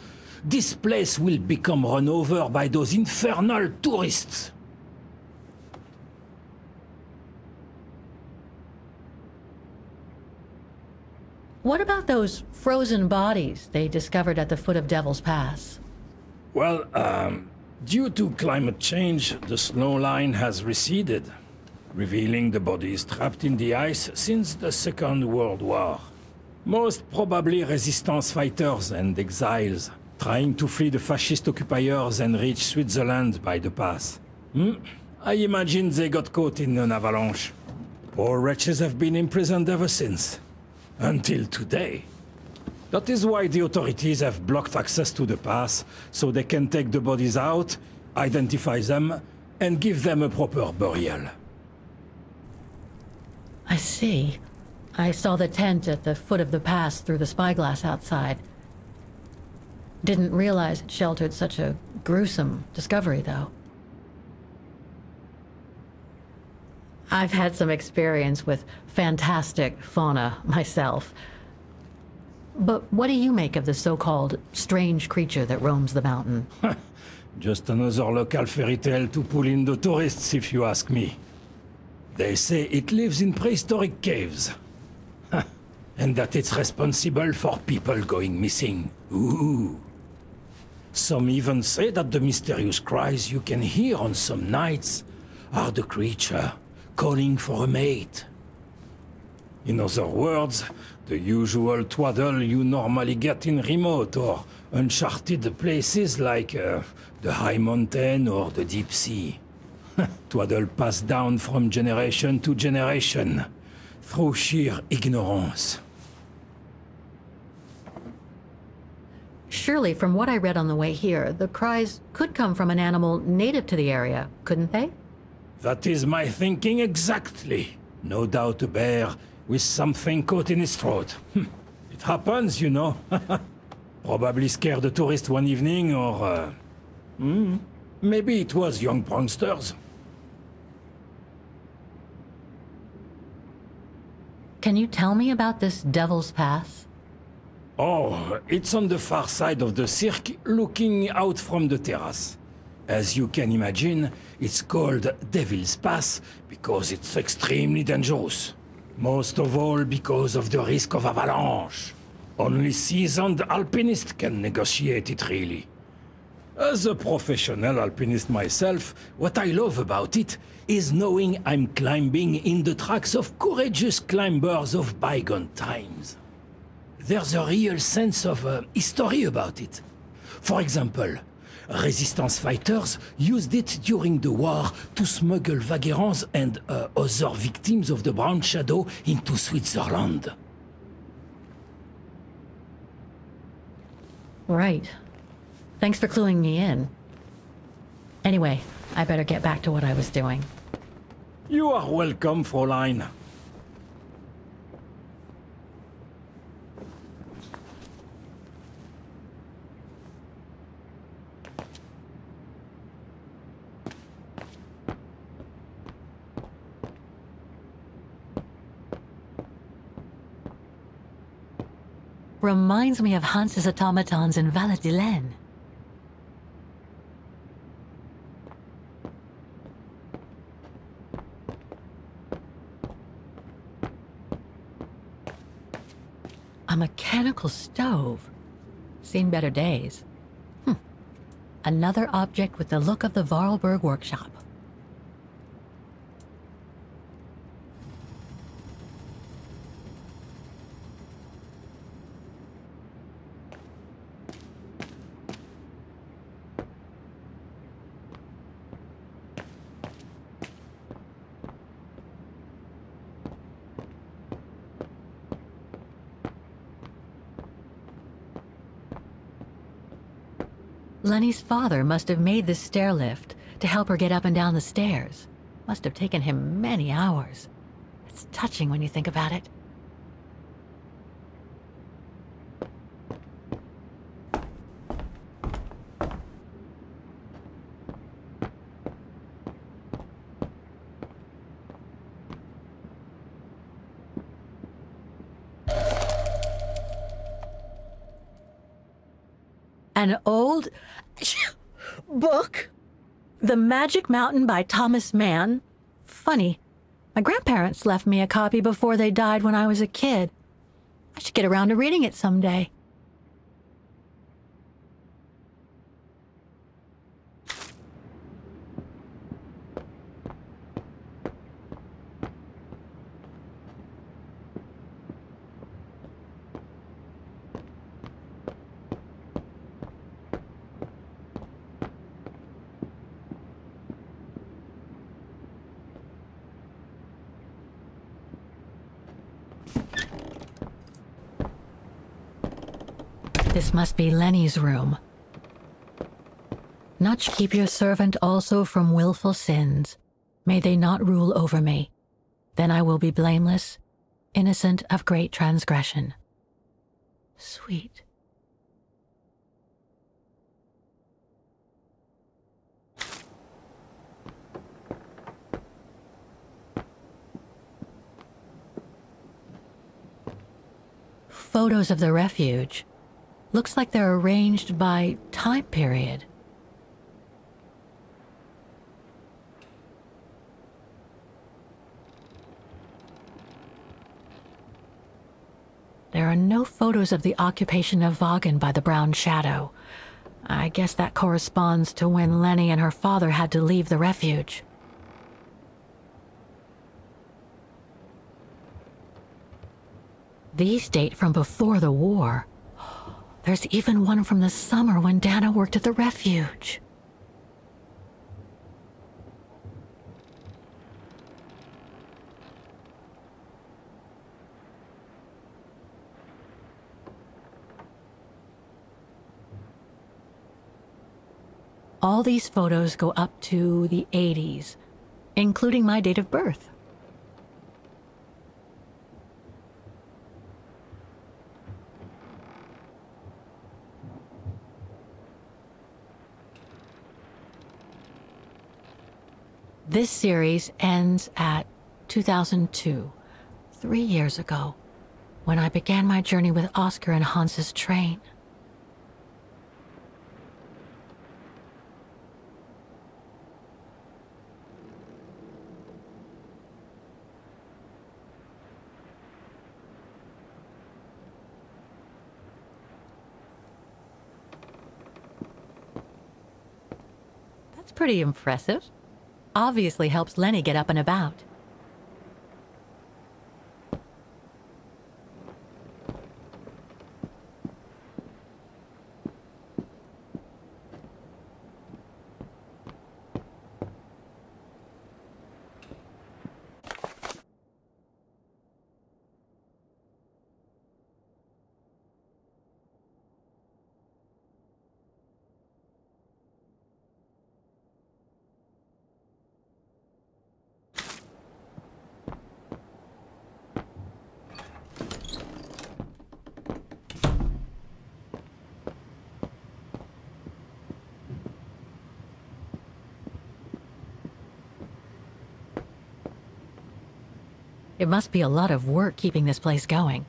this place will become run over by those infernal tourists. What about those frozen bodies they discovered at the foot of Devil's Pass? Well, due to climate change, the snow line has receded, revealing the bodies trapped in the ice since the Second World War. Most probably resistance fighters and exiles, trying to flee the fascist occupiers and reach Switzerland by the pass. I imagine they got caught in an avalanche. Poor wretches have been imprisoned ever since. Until today. That is why the authorities have blocked access to the pass, so they can take the bodies out, identify them, and give them a proper burial. I see. I saw the tent at the foot of the pass through the spyglass outside. Didn't realize it sheltered such a gruesome discovery, though. I've had some experience with fantastic fauna myself. But what do you make of the so-called strange creature that roams the mountain? Just another local fairy tale to pull in the tourists, if you ask me. They say it lives in prehistoric caves. And that it's responsible for people going missing. Ooh. Some even say that the mysterious cries you can hear on some nights are the creature calling for a mate. In other words, the usual twaddle you normally get in remote or uncharted places like the high mountain or the deep sea. Twaddle passed down from generation to generation through sheer ignorance. Surely, from what I read on the way here, the cries could come from an animal native to the area, couldn't they? That is my thinking exactly. No doubt a bear with something caught in his throat. It happens, you know. Probably scared a tourist one evening, or... maybe it was young pranksters. Can you tell me about this Devil's Pass? Oh, it's on the far side of the cirque, looking out from the terrace. As you can imagine, it's called Devil's Pass because it's extremely dangerous. Most of all because of the risk of avalanche. Only seasoned alpinists can negotiate it, really. As a professional alpinist myself, what I love about it is knowing I'm climbing in the tracks of courageous climbers of bygone times. There's a real sense of history about it. For example, resistance fighters used it during the war to smuggle vagrants and other victims of the Brown Shadow into Switzerland. Right. Thanks for cluing me in. Anyway, I better get back to what I was doing. You are welcome, Fräulein. Reminds me of Hans's automatons in Valladolid. A mechanical stove. Seen better days. Another object with the look of the Vorarlberg workshop. Leni's father must have made this stair lift to help her get up and down the stairs. Must have taken him many hours. It's touching when you think about it. An old book? The Magic Mountain by Thomas Mann? Funny. My grandparents left me a copy before they died when I was a kid. I should get around to reading it someday. This must be Leni's room. Not keep your servant also from willful sins. May they not rule over me. Then I will be blameless, innocent of great transgression. Sweet. Photos of the refuge. Looks like they're arranged by time period. There are no photos of the occupation of Vágen by the Brown Shadow. I guess that corresponds to when Leni and her father had to leave the refuge. These date from before the war. There's even one from the summer when Dana worked at the refuge. All these photos go up to the 80s, including my date of birth. This series ends at 2002, 3 years ago, when I began my journey with Oscar and Hans's train. That's pretty impressive. Obviously helps Leni get up and about. It must be a lot of work keeping this place going.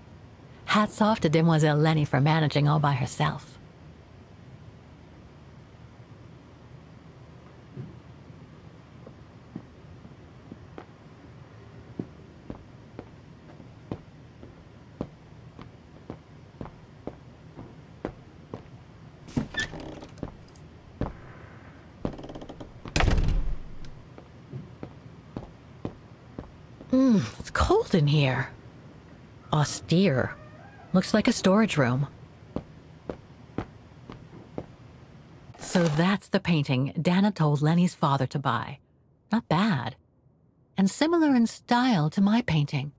Hats off to Demoiselle Leni for managing all by herself. It's cold in here. Austere. Looks like a storage room. So that's the painting Dana told Leni's father to buy. Not bad. And similar in style to my painting.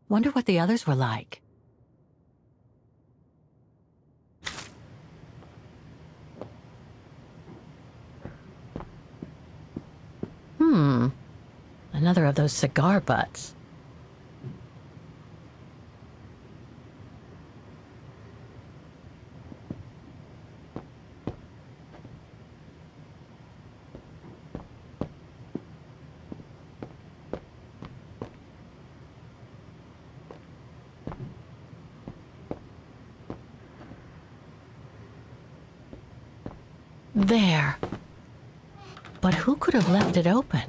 Wonder what the others were like. Another of those cigar butts. There. But who could have left it open?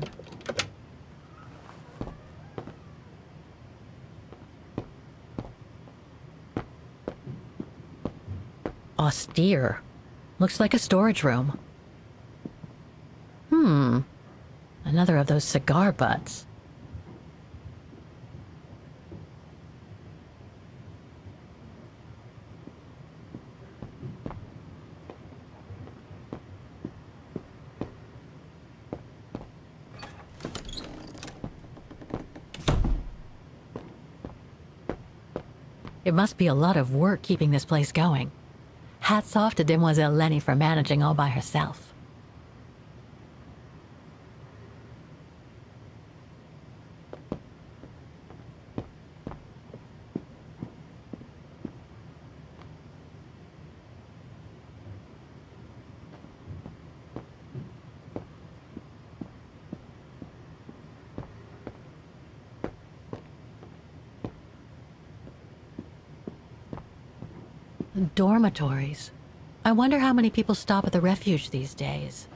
Austere. Looks like a storage room. Another of those cigar butts. It must be a lot of work keeping this place going. Hats off to Demoiselle Leni for managing all by herself. Dormitories. I wonder how many people stop at the refuge these days.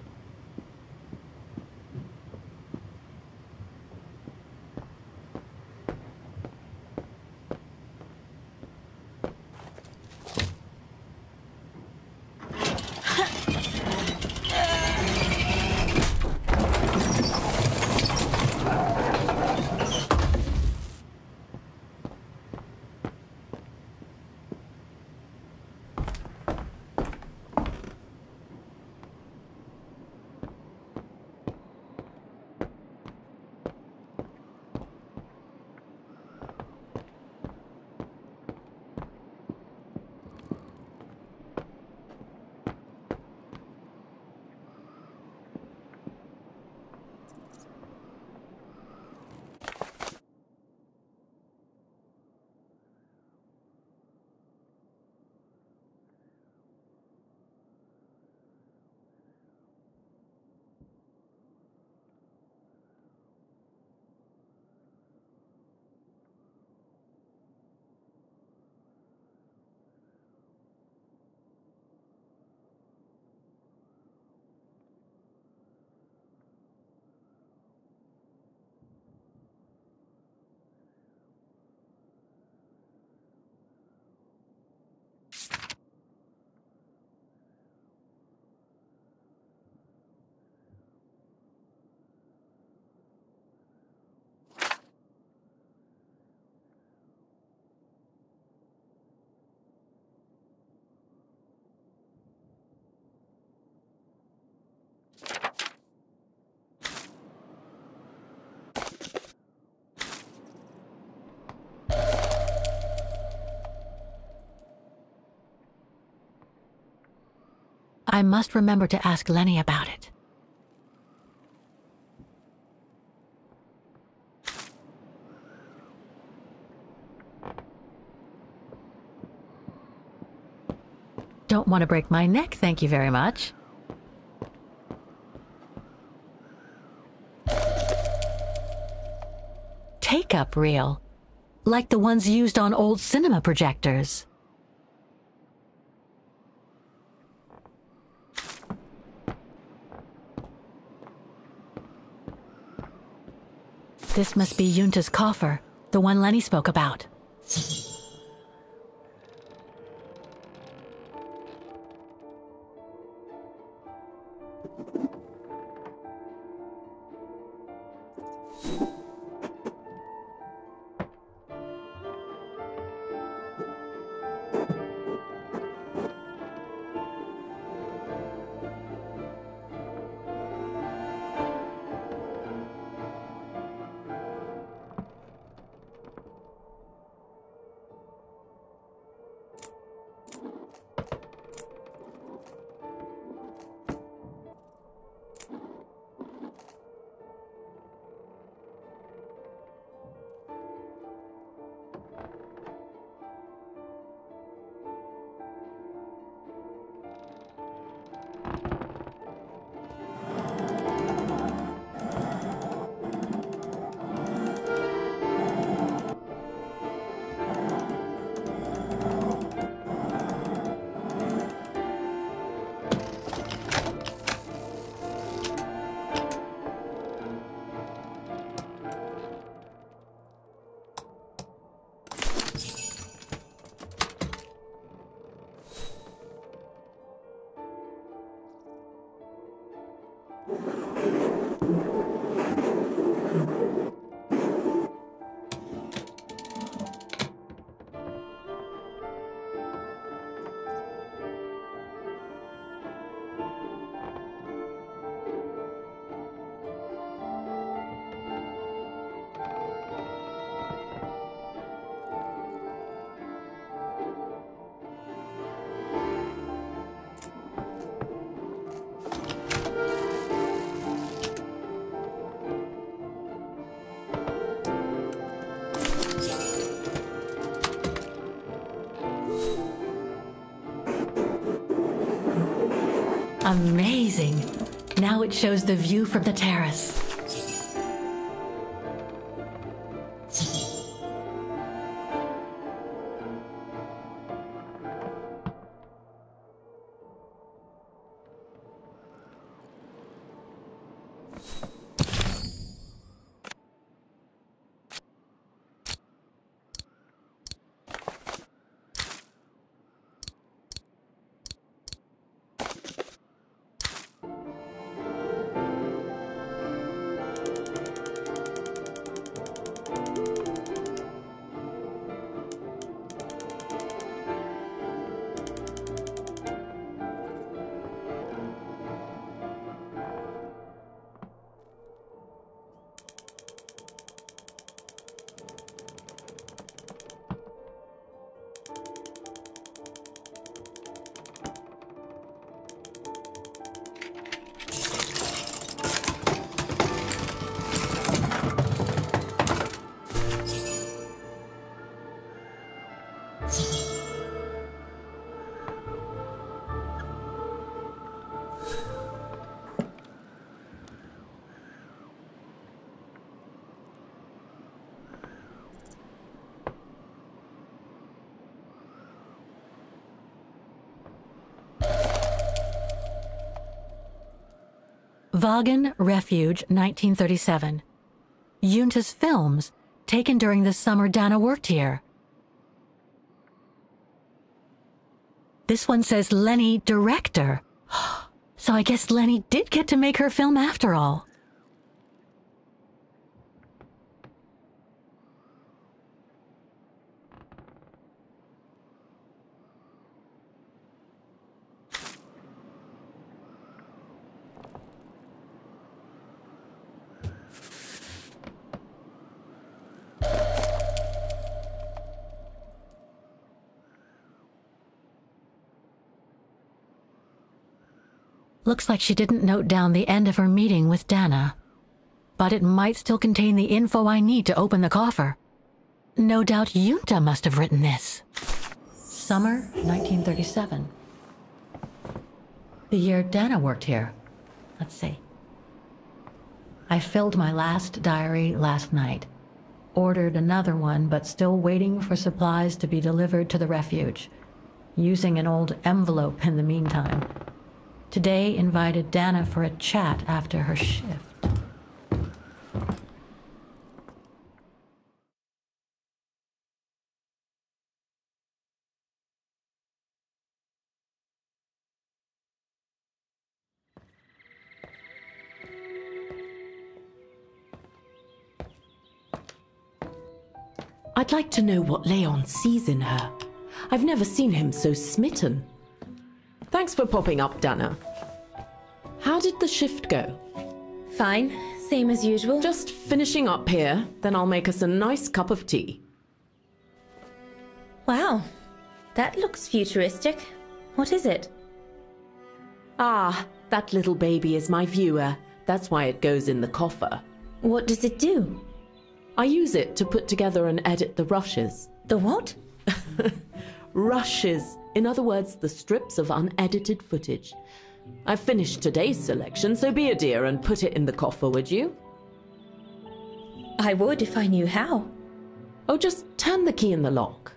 I must remember to ask Leni about it. Don't want to break my neck, thank you very much. Take-up reel, like the ones used on old cinema projectors. This must be Junta's coffer, the one Leni spoke about. Amazing. Now it shows the view from the terrace. Vágen Refuge, 1937. Junta's films, taken during the summer Dana worked here. This one says Leni Director. So I guess Leni did get to make her film after all. Looks like she didn't note down the end of her meeting with Dana. But it might still contain the info I need to open the coffer. No doubt Junta must have written this. Summer 1937. The year Dana worked here. Let's see. I filled my last diary last night. Ordered another one, but still waiting for supplies to be delivered to the refuge. Using an old envelope in the meantime. Today invited Dana for a chat after her shift. I'd like to know what Leon sees in her. I've never seen him so smitten. Thanks for popping up, Dana. How did the shift go? Fine, same as usual. Just finishing up here, then I'll make us a nice cup of tea. Wow, that looks futuristic. What is it? Ah, that little baby is my viewer. That's why it goes in the coffer. What does it do? I use it to put together and edit the rushes. The what? Rushes. In other words, the strips of unedited footage. I've finished today's selection, so be a dear and put it in the coffer, would you? I would if I knew how. Oh, just turn the key in the lock.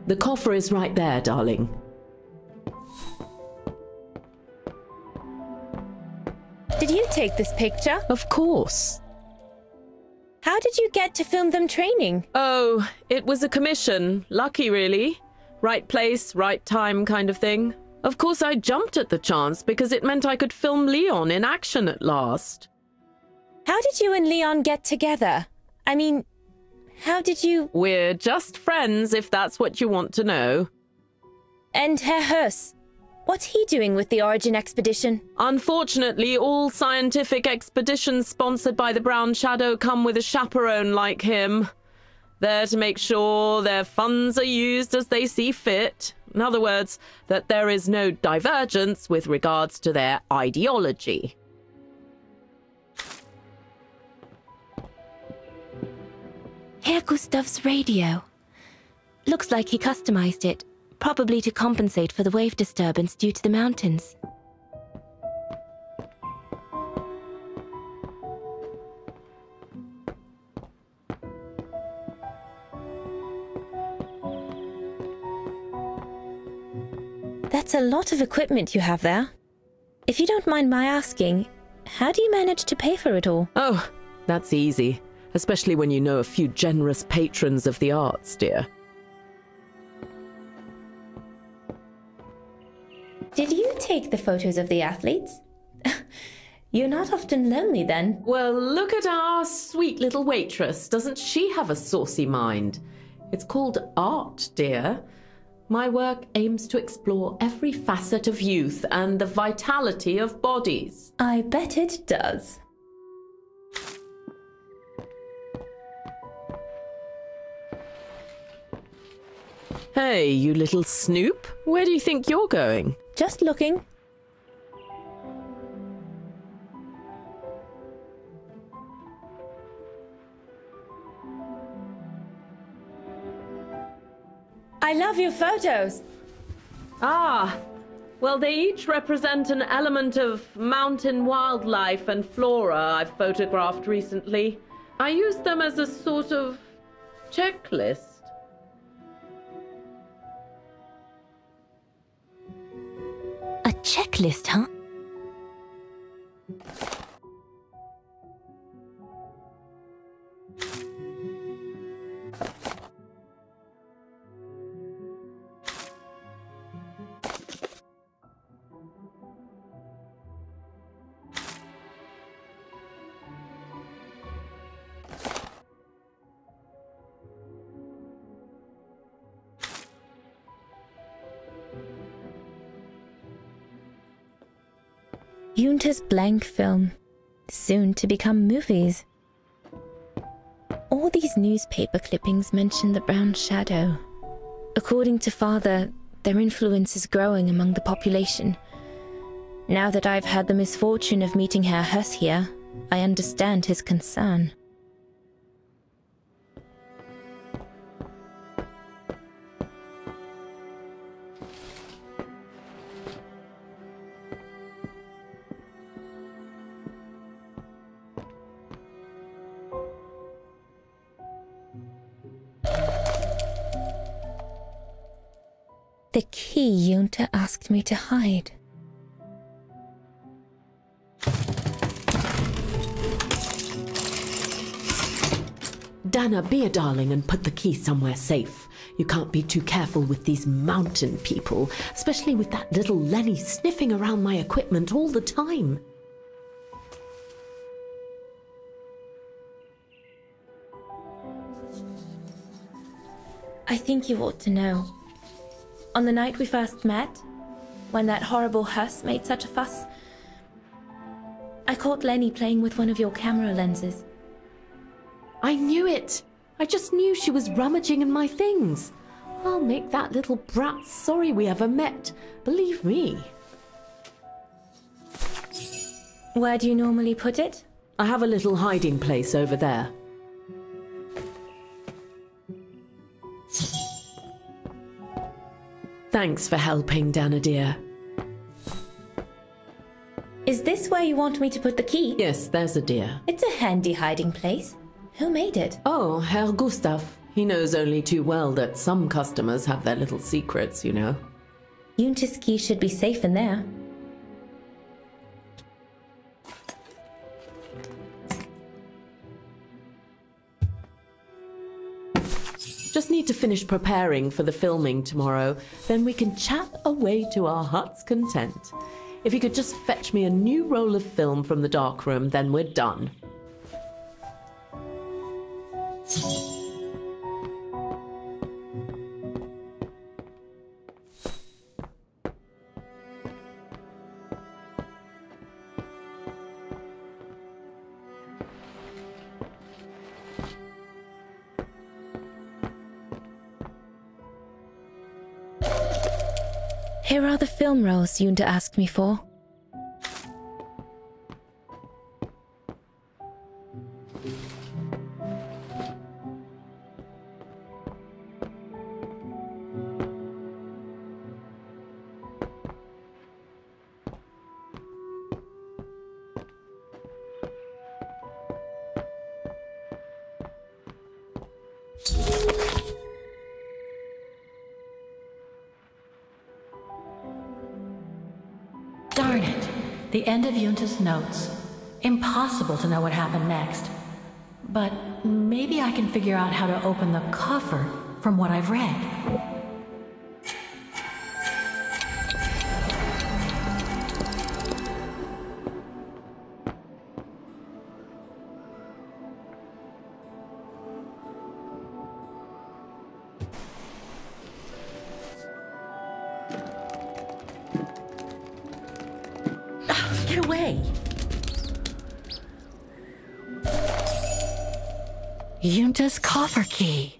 The coffer is right there, darling. Did you take this picture? Of course. How did you get to film them training? Oh, it was a commission. Lucky, really. Right place, right time kind of thing. Of course, I jumped at the chance because it meant I could film Leon in action at last. How did you and Leon get together? I mean, how did you... We're just friends, if that's what you want to know. And Herr Hus, what's he doing with the Origin expedition? Unfortunately, all scientific expeditions sponsored by the Brown Shadow come with a chaperone like him. There to make sure their funds are used as they see fit. In other words, that there is no divergence with regards to their ideology. Herr Gustav's radio. Looks like he customized it, probably to compensate for the wave disturbance due to the mountains. That's a lot of equipment you have there. If you don't mind my asking, how do you manage to pay for it all? Oh, that's easy. Especially when you know a few generous patrons of the arts, dear. Did you take the photos of the athletes? You're not often lonely then. Well, look at our sweet little waitress. Doesn't she have a saucy mind? It's called art, dear. My work aims to explore every facet of youth and the vitality of bodies. I bet it does. Hey, you little snoop. Where do you think you're going? Just looking. I love your photos. Ah, well, they each represent an element of mountain wildlife and flora I've photographed recently. I use them as a sort of checklist. A checklist, huh? Junta's blank film, soon to become movies. All these newspaper clippings mention the Brown Shadow. According to Father, their influence is growing among the population. Now that I've had the misfortune of meeting Herr Hus here, I understand his concern. The key Junta asked me to hide. Dana, be a darling and put the key somewhere safe. You can't be too careful with these mountain people, especially with that little Leni sniffing around my equipment all the time. I think you ought to know. On the night we first met, when that horrible Hus made such a fuss, I caught Leni playing with one of your camera lenses. I knew it! I just knew she was rummaging in my things. I'll make that little brat sorry we ever met, believe me. Where do you normally put it? I have a little hiding place over there. Thanks for helping, Dana dear. Is this where you want me to put the key? Yes, there's a dear. It's a handy hiding place. Who made it? Oh, Herr Gustav. He knows only too well that some customers have their little secrets, you know. Junta's key should be safe in there. Just need to finish preparing for the filming tomorrow, then we can chat away to our heart's content. If you could just fetch me a new roll of film from the darkroom, then we're done. Here are the film rolls Junta asked me for. Darn it. The end of Junta's notes. Impossible to know what happened next. But maybe I can figure out how to open the coffer from what I've read. Get away! Junta's coffer key.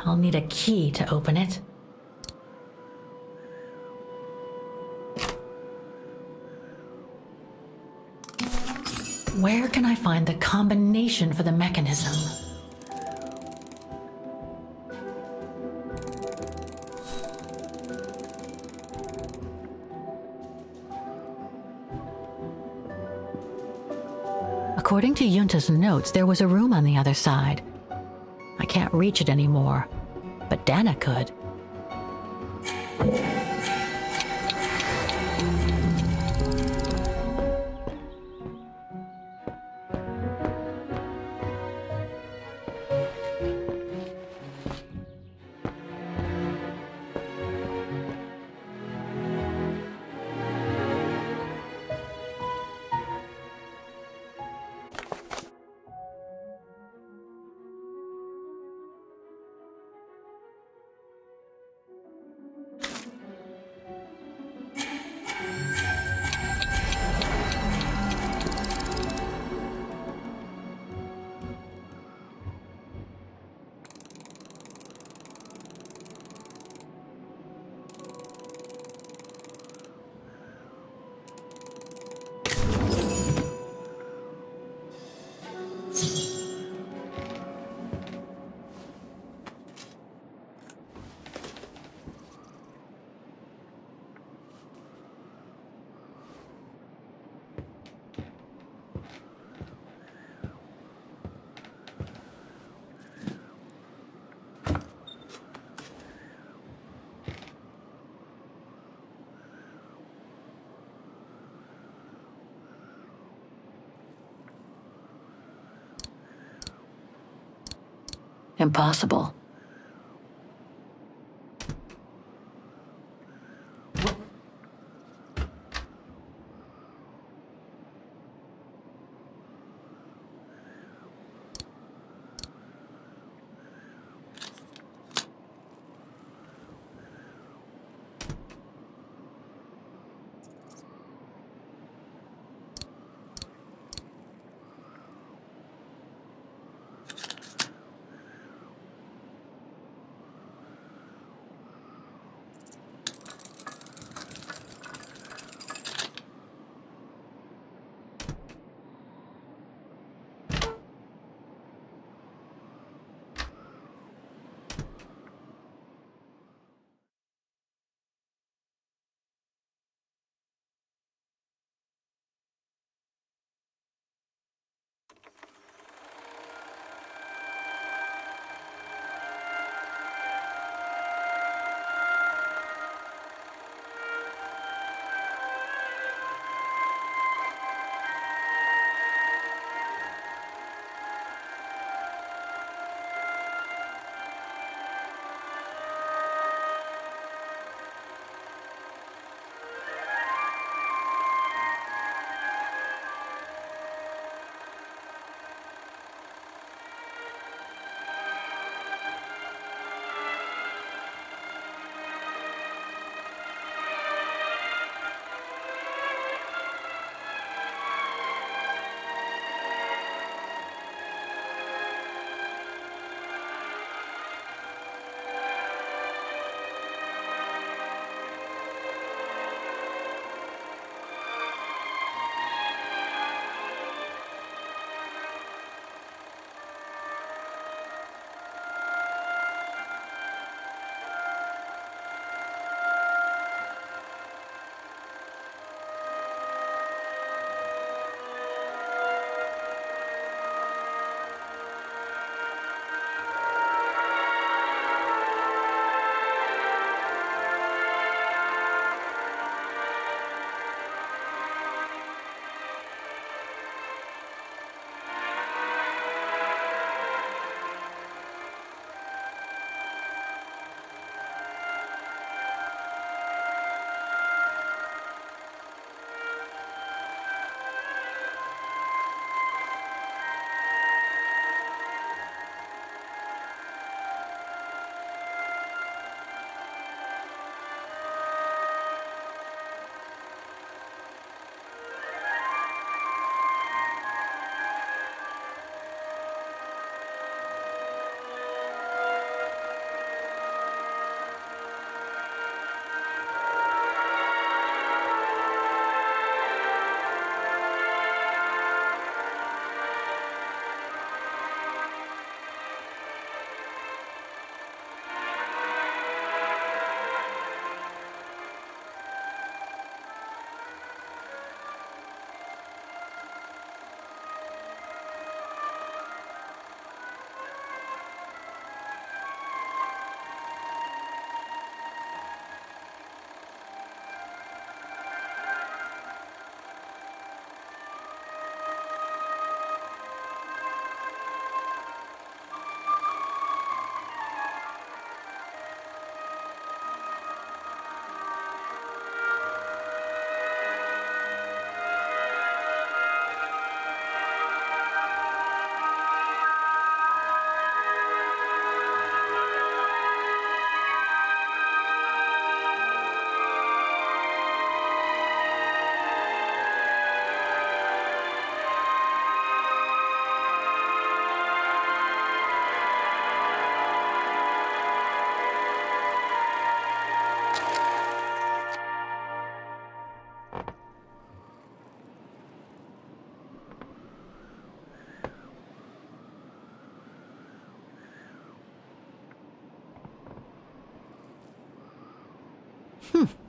I'll need a key to open it. Where can I find the combination for the mechanism? According to Junta's notes, there was a room on the other side. I can't reach it anymore, but Dana could. Impossible.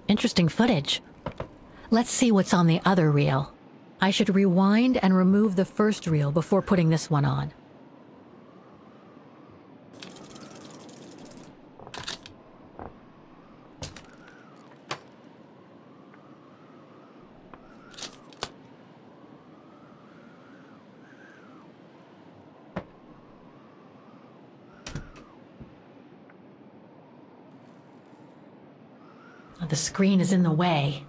Interesting footage. Let's see what's on the other reel. I should rewind and remove the first reel before putting this one on. The screen is in the way.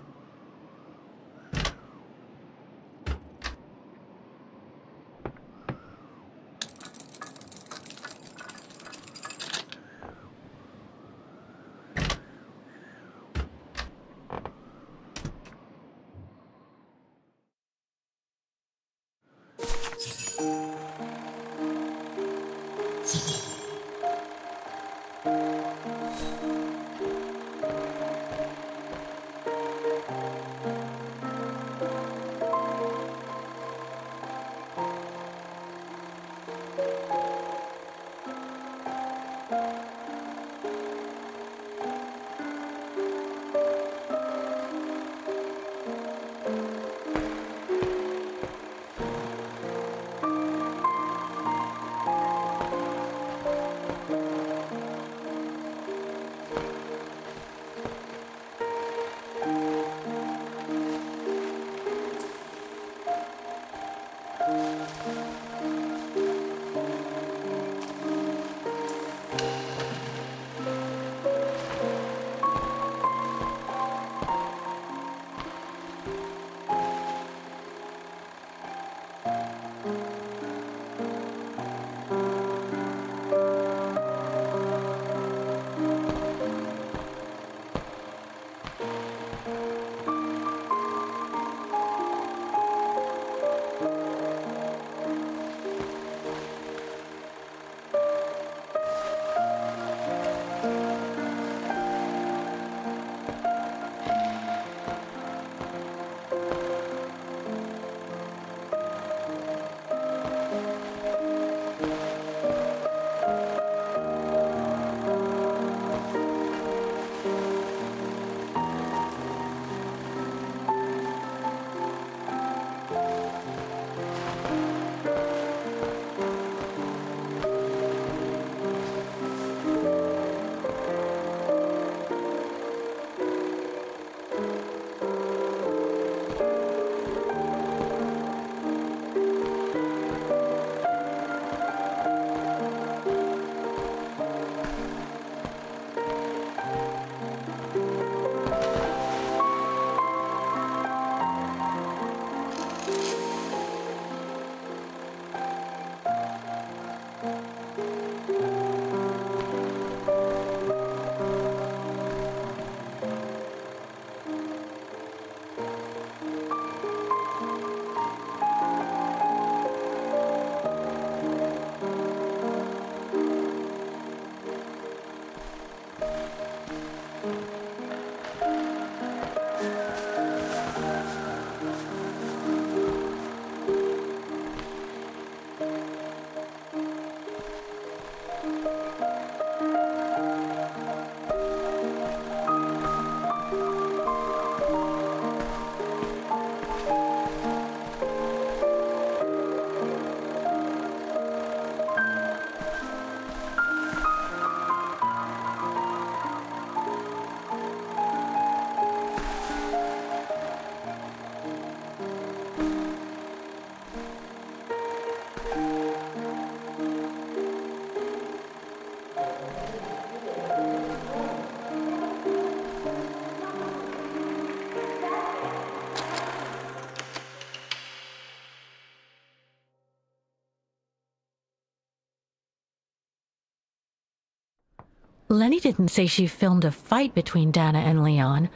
Leni didn't say she filmed a fight between Dana and Leon.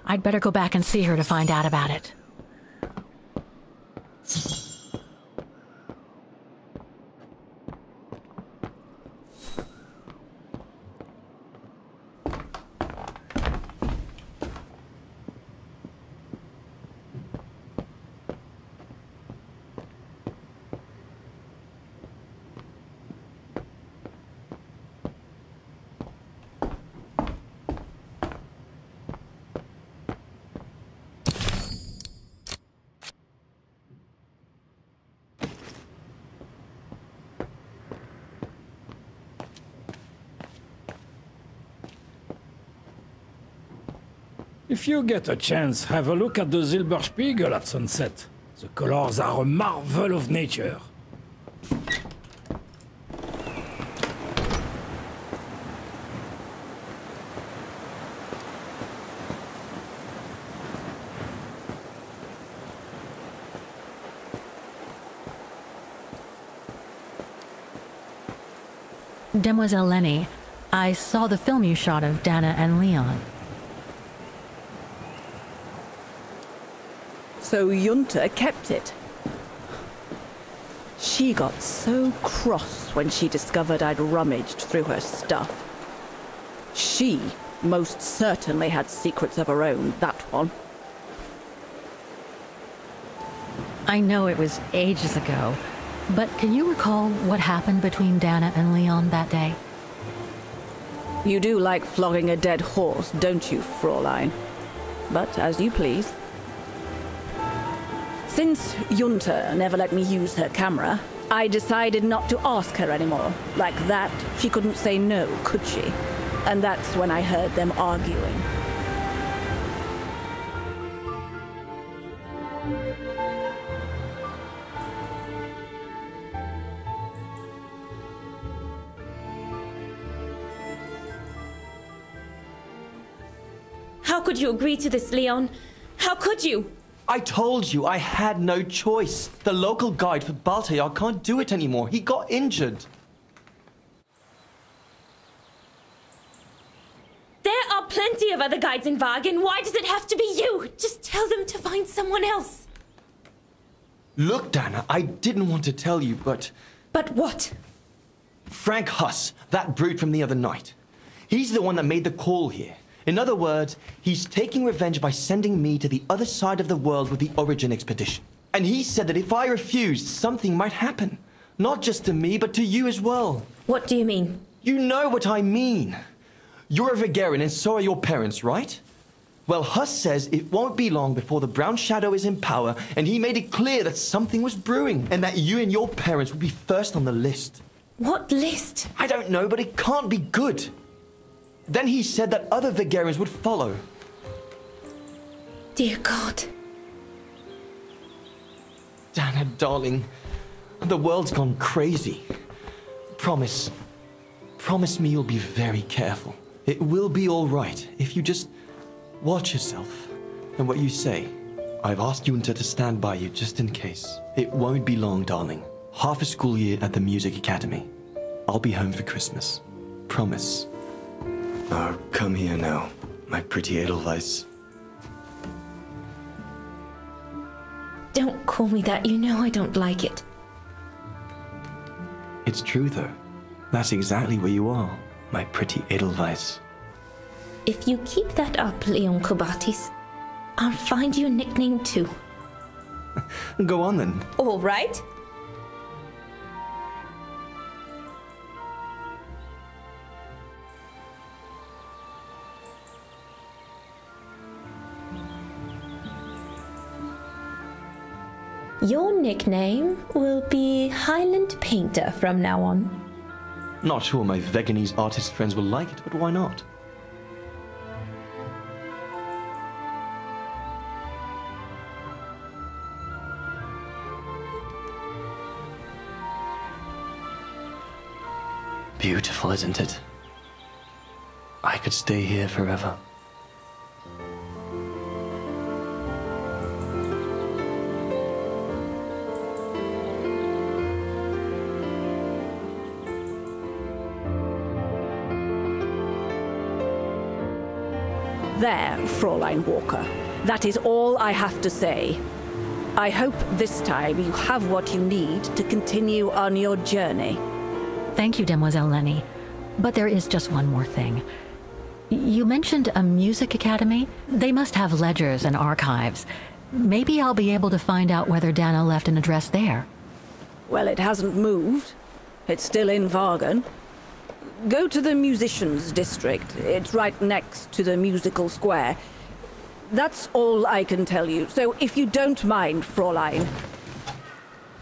I'd better go back and see her to find out about it. If you get a chance, have a look at the Silberspiegel at sunset. The colors are a marvel of nature. Demoiselle Leni, I saw the film you shot of Dana and Leon. So Junta kept it. She got so cross when she discovered I'd rummaged through her stuff. She most certainly had secrets of her own, that one. I know it was ages ago, but can you recall what happened between Dana and Leon that day? You do like flogging a dead horse, don't you, Fräulein? But as you please. Since Junta never let me use her camera, I decided not to ask her anymore. Like that, she couldn't say no, could she? And that's when I heard them arguing. How could you agree to this, Leon? How could you? I told you I had no choice. The local guide for Ládája can't do it anymore. He got injured. There are plenty of other guides in Vágen. Why does it have to be you? Just tell them to find someone else. Look, Dana, I didn't want to tell you, but... But what? Frank Huss, that brute from the other night. He's the one that made the call here. In other words, he's taking revenge by sending me to the other side of the world with the Origin expedition. And he said that if I refused, something might happen. Not just to me, but to you as well. What do you mean? You know what I mean. You're a Vegarian and so are your parents, right? Well, Huss says it won't be long before the Brown Shadow is in power, and he made it clear that something was brewing, and that you and your parents would be first on the list. What list? I don't know, but it can't be good. Then he said that other Vegarians would follow. Dear God. Dana, darling, the world's gone crazy. Promise me you'll be very careful. It will be all right if you just watch yourself and what you say. I've asked Junta to stand by you just in case. It won't be long, darling. Half a school year at the music academy. I'll be home for Christmas. Promise. Oh, come here now, my pretty Edelweiss. Don't call me that. You know I don't like it. It's true, though. That's exactly where you are, my pretty Edelweiss. If you keep that up, Leon Kobatis, I'll find you a nickname too. Go on then. All right. Your nickname will be Highland Painter from now on. Not sure my Veganese artist friends will like it, but why not? Beautiful, isn't it? I could stay here forever. There, Fräulein Walker. That is all I have to say. I hope this time you have what you need to continue on your journey. Thank you, Demoiselle Leni. But there is just one more thing. You mentioned a music academy? They must have ledgers and archives. Maybe I'll be able to find out whether Dana left an address there. Well, it hasn't moved. It's still in Vágen. Go to the musicians' district. It's right next to the musical square. That's all I can tell you. So if you don't mind, Fräulein.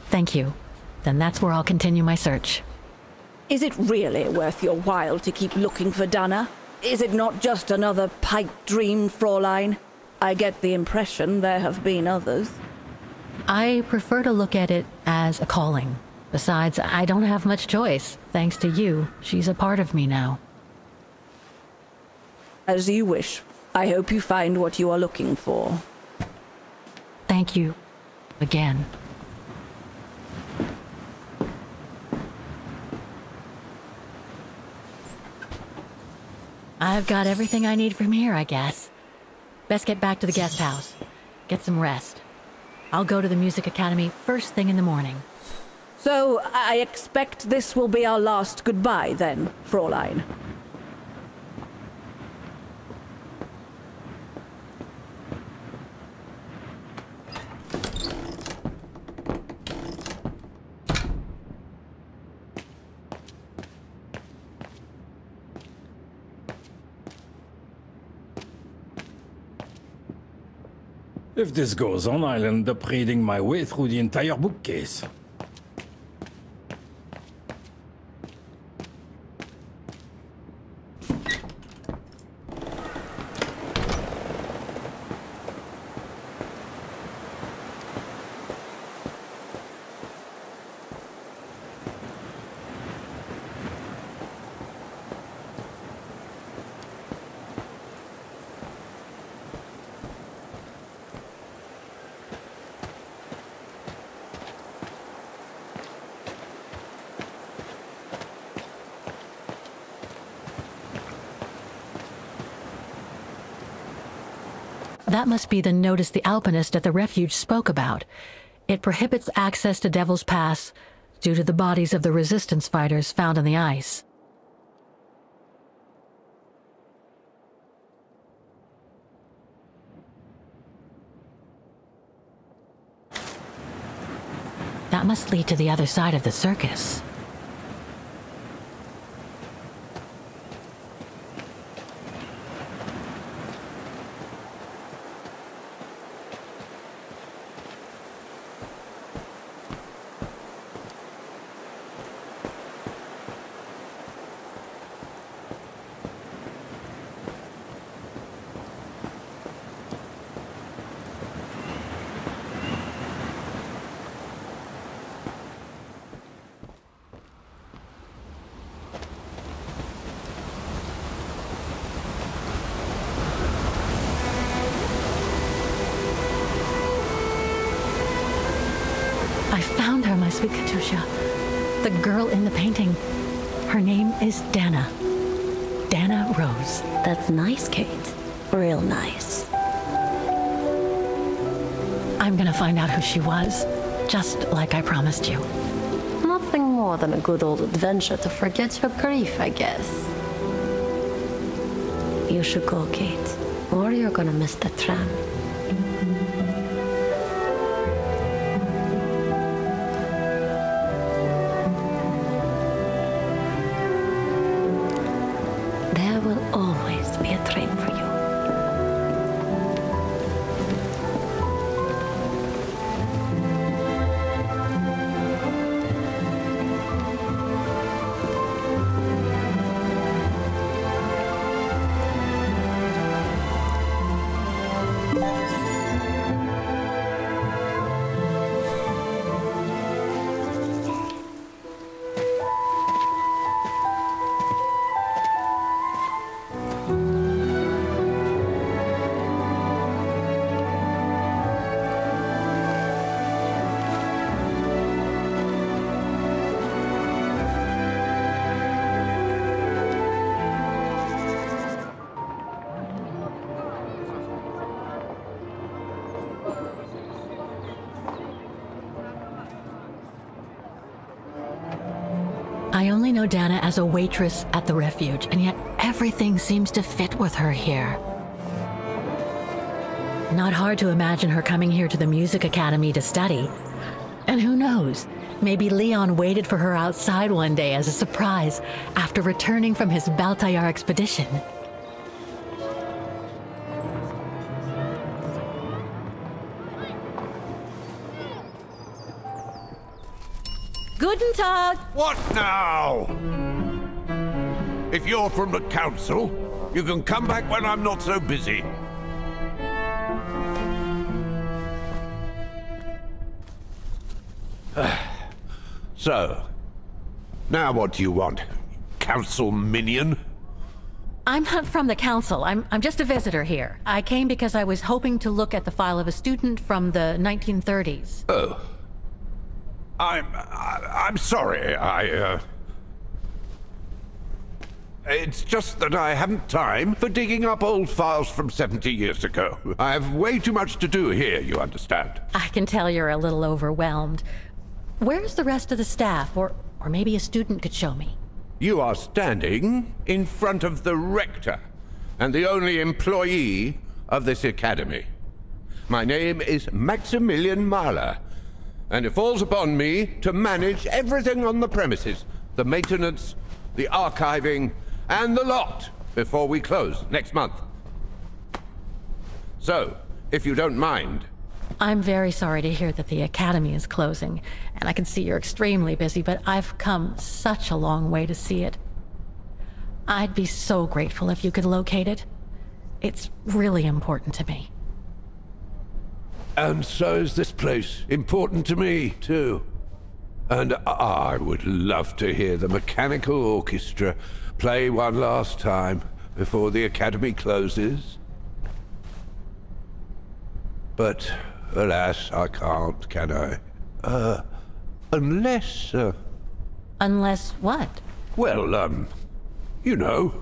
Thank you. Then that's where I'll continue my search. Is it really worth your while to keep looking for Dana? Is it not just another pipe dream, Fräulein? I get the impression there have been others. I prefer to look at it as a calling. Besides, I don't have much choice. Thanks to you, she's a part of me now. As you wish. I hope you find what you are looking for. Thank you. Again. I've got everything I need from here, I guess. Best get back to the guest house. Get some rest. I'll go to the music academy first thing in the morning. So, I expect this will be our last goodbye then, Fräulein. If this goes on, I'll end up reading my way through the entire bookcase. That must be the notice the alpinist at the refuge spoke about. It prohibits access to Devil's Pass due to the bodies of the resistance fighters found in the ice. That must lead to the other side of the circus. I found her, my sweet Katusha. The girl in the painting. Her name is Dana. Dana Rose. That's nice, Kate. Real nice. I'm gonna find out who she was, just like I promised you. Nothing more than a good old adventure to forget your grief, I guess. You should go, Kate, or you're gonna miss the tram. There will always be a train for you. I only know Dana as a waitress at the refuge, and yet everything seems to fit with her here. Not hard to imagine her coming here to the music academy to study. And who knows, maybe Leon waited for her outside one day as a surprise after returning from his Baltayar expedition. Guten Tag! What now? If you're from the council, You can come back when I'm not so busy. So, now what do you want? Council minion? I'm not from the council. I'm just a visitor here. I came because I was hoping to look at the file of a student from the 1930s. Oh. I'm sorry, It's just that I haven't time for digging up old files from 70 years ago. I have way too much to do here, you understand. I can tell you're a little overwhelmed. Where's the rest of the staff? Or maybe a student could show me. You are standing in front of the rector and the only employee of this academy. My name is Maximilian Mahler, and it falls upon me to manage everything on the premises, the maintenance, the archiving, and the lot before we close next month. So, if you don't mind... I'm very sorry to hear that the academy is closing, and I can see you're extremely busy, but I've come such a long way to see it. I'd be so grateful if you could locate it. It's really important to me. And so is this place important to me, too. And I would love to hear the mechanical orchestra play one last time before the academy closes. But, alas, I can't, can I? Unless... Unless what? Well, you know,